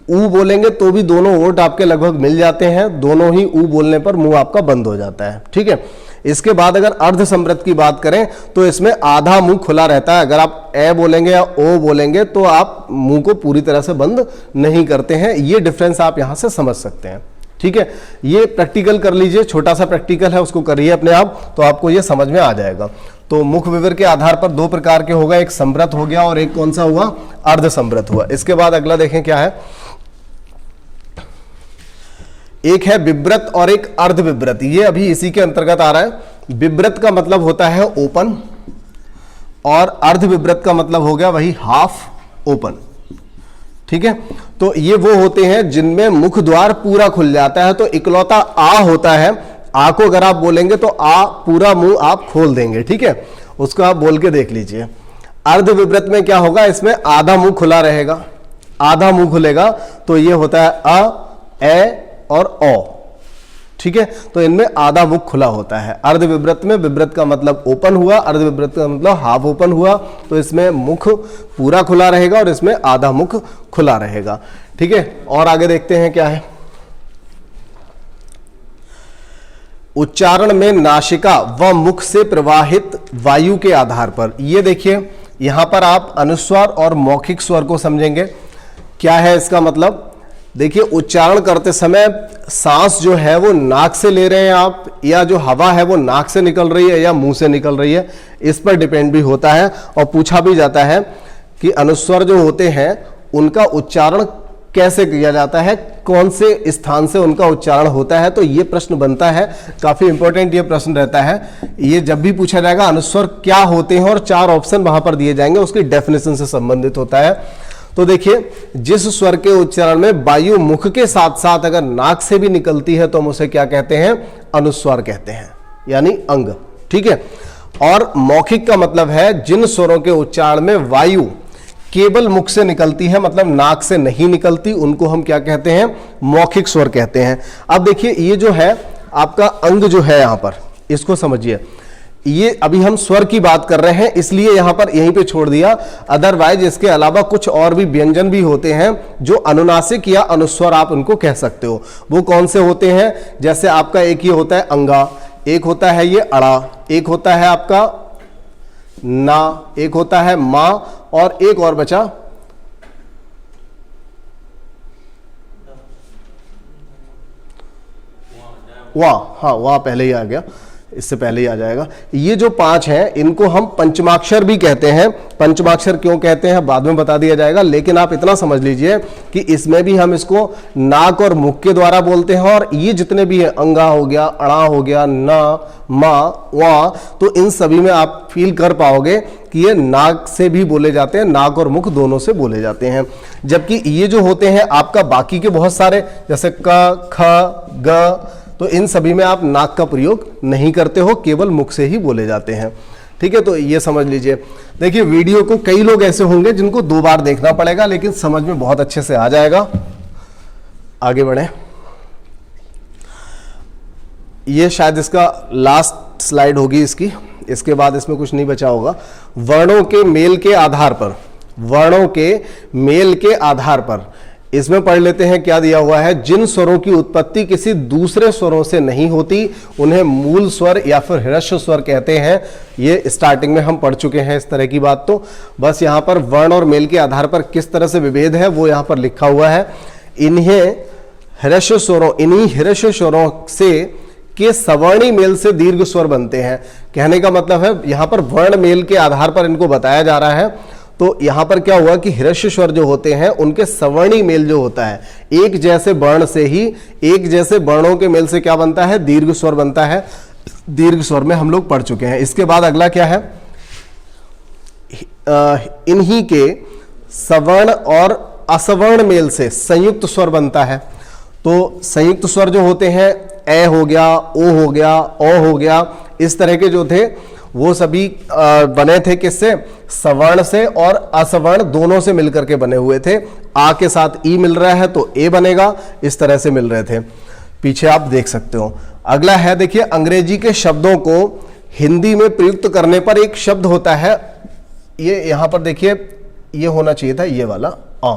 [SPEAKER 1] ऊ बोलेंगे तो भी दोनों ओट आपके लगभग मिल जाते हैं, दोनों ही ऊ बोलने पर मुंह आपका बंद हो जाता है, ठीक है। इसके बाद अगर अर्ध संवृत की बात करें तो इसमें आधा मुंह खुला रहता है। अगर आप ए बोलेंगे या ओ बोलेंगे तो आप मुंह को पूरी तरह से बंद नहीं करते हैं। ये डिफरेंस आप यहां से समझ सकते हैं, ठीक है। ये प्रैक्टिकल कर लीजिए, छोटा सा प्रैक्टिकल है, उसको करिए अपने आप, तो आपको ये समझ में आ जाएगा। तो मुख विवर के आधार पर दो प्रकार के होगा, एक संवृत हो गया और एक कौन सा हुआ, अर्ध संवृत हुआ। इसके बाद अगला देखें क्या है, एक है विव्रत और एक अर्ध विव्रत। ये अभी इसी के अंतर्गत आ रहा है। विव्रत का मतलब होता है ओपन और अर्ध विव्रत का मतलब हो गया वही हाफ ओपन, ठीक है। तो ये वो होते हैं जिनमें मुख द्वार पूरा खुल जाता है। तो इकलौता आ होता है, आ को अगर आप बोलेंगे तो आ पूरा मुंह आप खोल देंगे, ठीक है। उसको आप बोल के देख लीजिए। अर्ध विव्रत में क्या होगा, इसमें आधा मुंह खुला रहेगा, आधा मुंह खुलेगा। तो ये होता है अ, ए और ओ, ठीक है। तो इनमें आधा मुख खुला होता है। अर्ध विव्रत में विव्रत का मतलब ओपन हुआ, अर्ध विव्रत का मतलब हाफ ओपन हुआ। तो इसमें मुख पूरा खुला रहेगा और इसमें आधा मुख खुला रहेगा, ठीक है। और आगे देखते हैं क्या है। उच्चारण में नासिका व मुख से प्रवाहित वायु के आधार पर, ये देखिए यहां पर आप अनुस्वार और मौखिक स्वर को समझेंगे। क्या है इसका मतलब, देखिए उच्चारण करते समय सांस जो है वो नाक से ले रहे हैं आप, या जो हवा है वो नाक से निकल रही है या मुंह से निकल रही है, इस पर डिपेंड भी होता है। और पूछा भी जाता है कि अनुस्वर जो होते हैं उनका उच्चारण कैसे किया जाता है, कौन से स्थान से उनका उच्चारण होता है। तो ये प्रश्न बनता है, काफी इंपॉर्टेंट ये प्रश्न रहता है। ये जब भी पूछा जाएगा अनुस्वर क्या होते हैं और 4 ऑप्शन वहां पर दिए जाएंगे, उसकी डेफिनेशन से संबंधित होता है। तो देखिए, जिस स्वर के उच्चारण में वायु मुख के साथ साथ अगर नाक से भी निकलती है तो हम उसे क्या कहते हैं, अनुस्वार कहते हैं, यानी अंग, ठीक है। और मौखिक का मतलब है जिन स्वरों के उच्चारण में वायु केवल मुख से निकलती है, मतलब नाक से नहीं निकलती, उनको हम क्या कहते हैं, मौखिक स्वर कहते हैं। अब देखिए ये जो है आपका अंग जो है यहां पर, इसको समझिए। ये अभी हम स्वर की बात कर रहे हैं इसलिए यहां पर यहीं पे छोड़ दिया, अदरवाइज इसके अलावा कुछ और भी व्यंजन भी होते हैं जो अनुनासिक या अनुस्वर आप उनको कह सकते हो। वो कौन से होते हैं, जैसे आपका एक ये होता है अंगा, एक होता है ये अड़ा, एक होता है आपका ना, एक होता है मां, और एक और बचा वाह, हाँ वाह पहले ही आ गया, इससे पहले ही आ जाएगा। ये जो 5 हैं इनको हम पंचमाक्षर भी कहते हैं। पंचमाक्षर क्यों कहते हैं बाद में बता दिया जाएगा, लेकिन आप इतना समझ लीजिए कि इसमें भी हम इसको नाक और मुख के द्वारा बोलते हैं। और ये जितने भी हैं, अंगा हो गया, अड़ा हो गया, ना, मा, वा, तो इन सभी में आप फील कर पाओगे कि ये नाक से भी बोले जाते हैं, नाक और मुख दोनों से बोले जाते हैं। जबकि ये जो होते हैं आपका बाकी के बहुत सारे, जैसे क, ख, ग, तो इन सभी में आप नाक का प्रयोग नहीं करते हो, केवल मुख से ही बोले जाते हैं, ठीक है। तो ये समझ लीजिए। देखिए वीडियो को कई लोग ऐसे होंगे जिनको 2 बार देखना पड़ेगा, लेकिन समझ में बहुत अच्छे से आ जाएगा। आगे बढ़े, ये शायद इसका लास्ट स्लाइड होगी इसकी, इसके बाद इसमें कुछ नहीं बचा होगा। वर्णों के मेल के आधार पर, वर्णों के मेल के आधार पर, इसमें पढ़ लेते हैं क्या दिया हुआ है। जिन स्वरों की उत्पत्ति किसी दूसरे स्वरों से नहीं होती उन्हें मूल स्वर या फिर हृस्व स्वर कहते हैं। ये स्टार्टिंग में हम पढ़ चुके हैं इस तरह की बात। तो बस यहाँ पर वर्ण और मेल के आधार पर किस तरह से विभेद है वो यहाँ पर लिखा हुआ है। इन्हीं हृस्व स्वरों से के सवर्णी मेल से दीर्घ स्वर बनते हैं। कहने का मतलब है यहाँ पर वर्ण मेल के आधार पर इनको बताया जा रहा है। तो यहां पर क्या हुआ कि हृस्व स्वर जो होते हैं उनके सवर्णी मेल जो होता है, एक जैसे वर्ण से ही एक जैसे वर्णों के मेल से क्या बनता है, दीर्घ स्वर बनता है। दीर्घ स्वर में हम लोग पढ़ चुके हैं। इसके बाद अगला क्या है, इन्हीं के सवर्ण और असवर्ण मेल से संयुक्त स्वर बनता है। तो संयुक्त स्वर जो होते हैं ए हो गया, ओ हो गया, ओ हो गया, इस तरह के जो थे वो सभी बने थे किससे, सवर्ण से और असवर्ण दोनों से मिलकर के बने हुए थे। आ के साथ ई मिल रहा है तो ए बनेगा, इस तरह से मिल रहे थे। पीछे आप देख सकते हो। अगला है देखिए, अंग्रेजी के शब्दों को हिंदी में प्रयुक्त करने पर एक शब्द होता है, ये यहां पर देखिए ये होना चाहिए था ये वाला आ,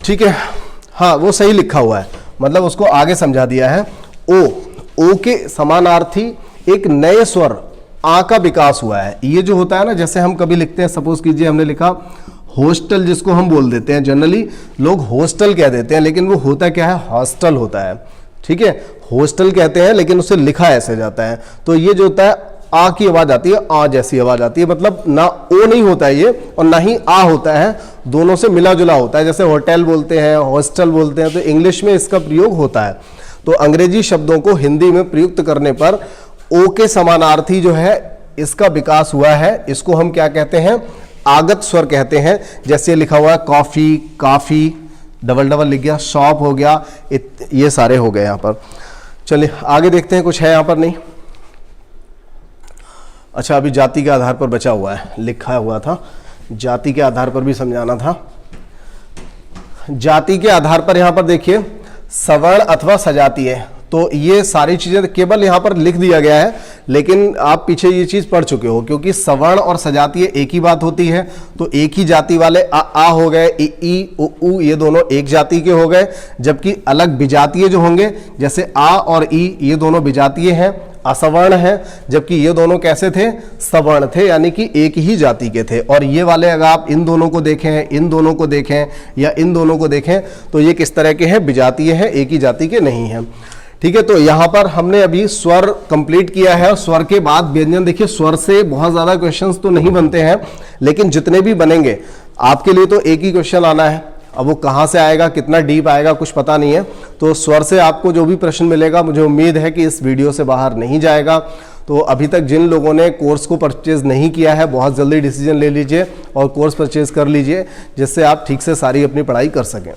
[SPEAKER 1] ठीक है, हाँ वो सही लिखा हुआ है, मतलब उसको आगे समझा दिया है। ओ के समानार्थी एक नए स्वर आ का विकास हुआ है। ये जो होता है ना, जैसे हम कभी लिखते हैं, सपोज कीजिए हमने लिखा हॉस्टल, जिसको हम बोल देते हैं, जनरली लोग हॉस्टल कह देते हैं, लेकिन वो होता क्या है, हॉस्टल होता है, ठीक है, हॉस्टल कहते हैं लेकिन उसे लिखा ऐसे जाता है। तो ये जो होता है आ की आवाज आती है, आ जैसी आवाज आती है, मतलब ना ओ नहीं होता है ये और ना ही आ होता है, दोनों से मिला जुला होता है। जैसे होटल बोलते हैं, हॉस्टल बोलते हैं, तो इंग्लिश में इसका प्रयोग होता है। तो अंग्रेजी शब्दों को हिंदी में प्रयुक्त करने पर ओ के समानार्थी जो है इसका विकास हुआ है। इसको हम क्या कहते हैं, आगत स्वर कहते हैं। जैसे लिखा हुआ है कॉफी, काफी, डबल डबल लिख गया, शॉप हो गया, ये सारे हो गए यहाँ पर। चलिए आगे देखते हैं, कुछ है यहाँ पर नहीं। अच्छा, अभी जाति के आधार पर बचा हुआ है, लिखा हुआ था जाति के आधार पर भी समझाना था। जाति के आधार पर यहाँ पर देखिए सवर्ण अथवा सजातीय, तो ये सारी चीजें केवल यहाँ पर लिख दिया गया है, लेकिन आप पीछे ये चीज पढ़ चुके हो, क्योंकि सवर्ण और सजातीय एक ही बात होती है। तो एक ही जाति वाले आ हो गए, ई उ, ये दोनों एक जाति के हो गए, जबकि अलग विजातीय जो होंगे, जैसे आ और ई, ये दोनों विजातीय हैं, असवर्ण है, जबकि ये दोनों कैसे थे, सवर्ण थे, यानी कि एक ही जाति के थे। और ये वाले अगर आप इन दोनों को देखें, इन दोनों को देखें या इन दोनों को देखें, तो ये किस तरह के हैं, विजातीय हैं, एक ही जाति के नहीं हैं। ठीक है, तो यहां पर हमने अभी स्वर कंप्लीट किया है। स्वर के बाद व्यंजन, देखिए स्वर से बहुत ज्यादा क्वेश्चंस तो नहीं बनते हैं, लेकिन जितने भी बनेंगे आपके लिए तो एक ही क्वेश्चन आना है। अब वो कहाँ से आएगा, कितना डीप आएगा, कुछ पता नहीं है। तो स्वर से आपको जो भी प्रश्न मिलेगा, मुझे उम्मीद है कि इस वीडियो से बाहर नहीं जाएगा। तो अभी तक जिन लोगों ने कोर्स को परचेज नहीं किया है, बहुत जल्दी डिसीजन ले लीजिए और कोर्स परचेज कर लीजिए, जिससे आप ठीक से सारी अपनी पढ़ाई कर सकें।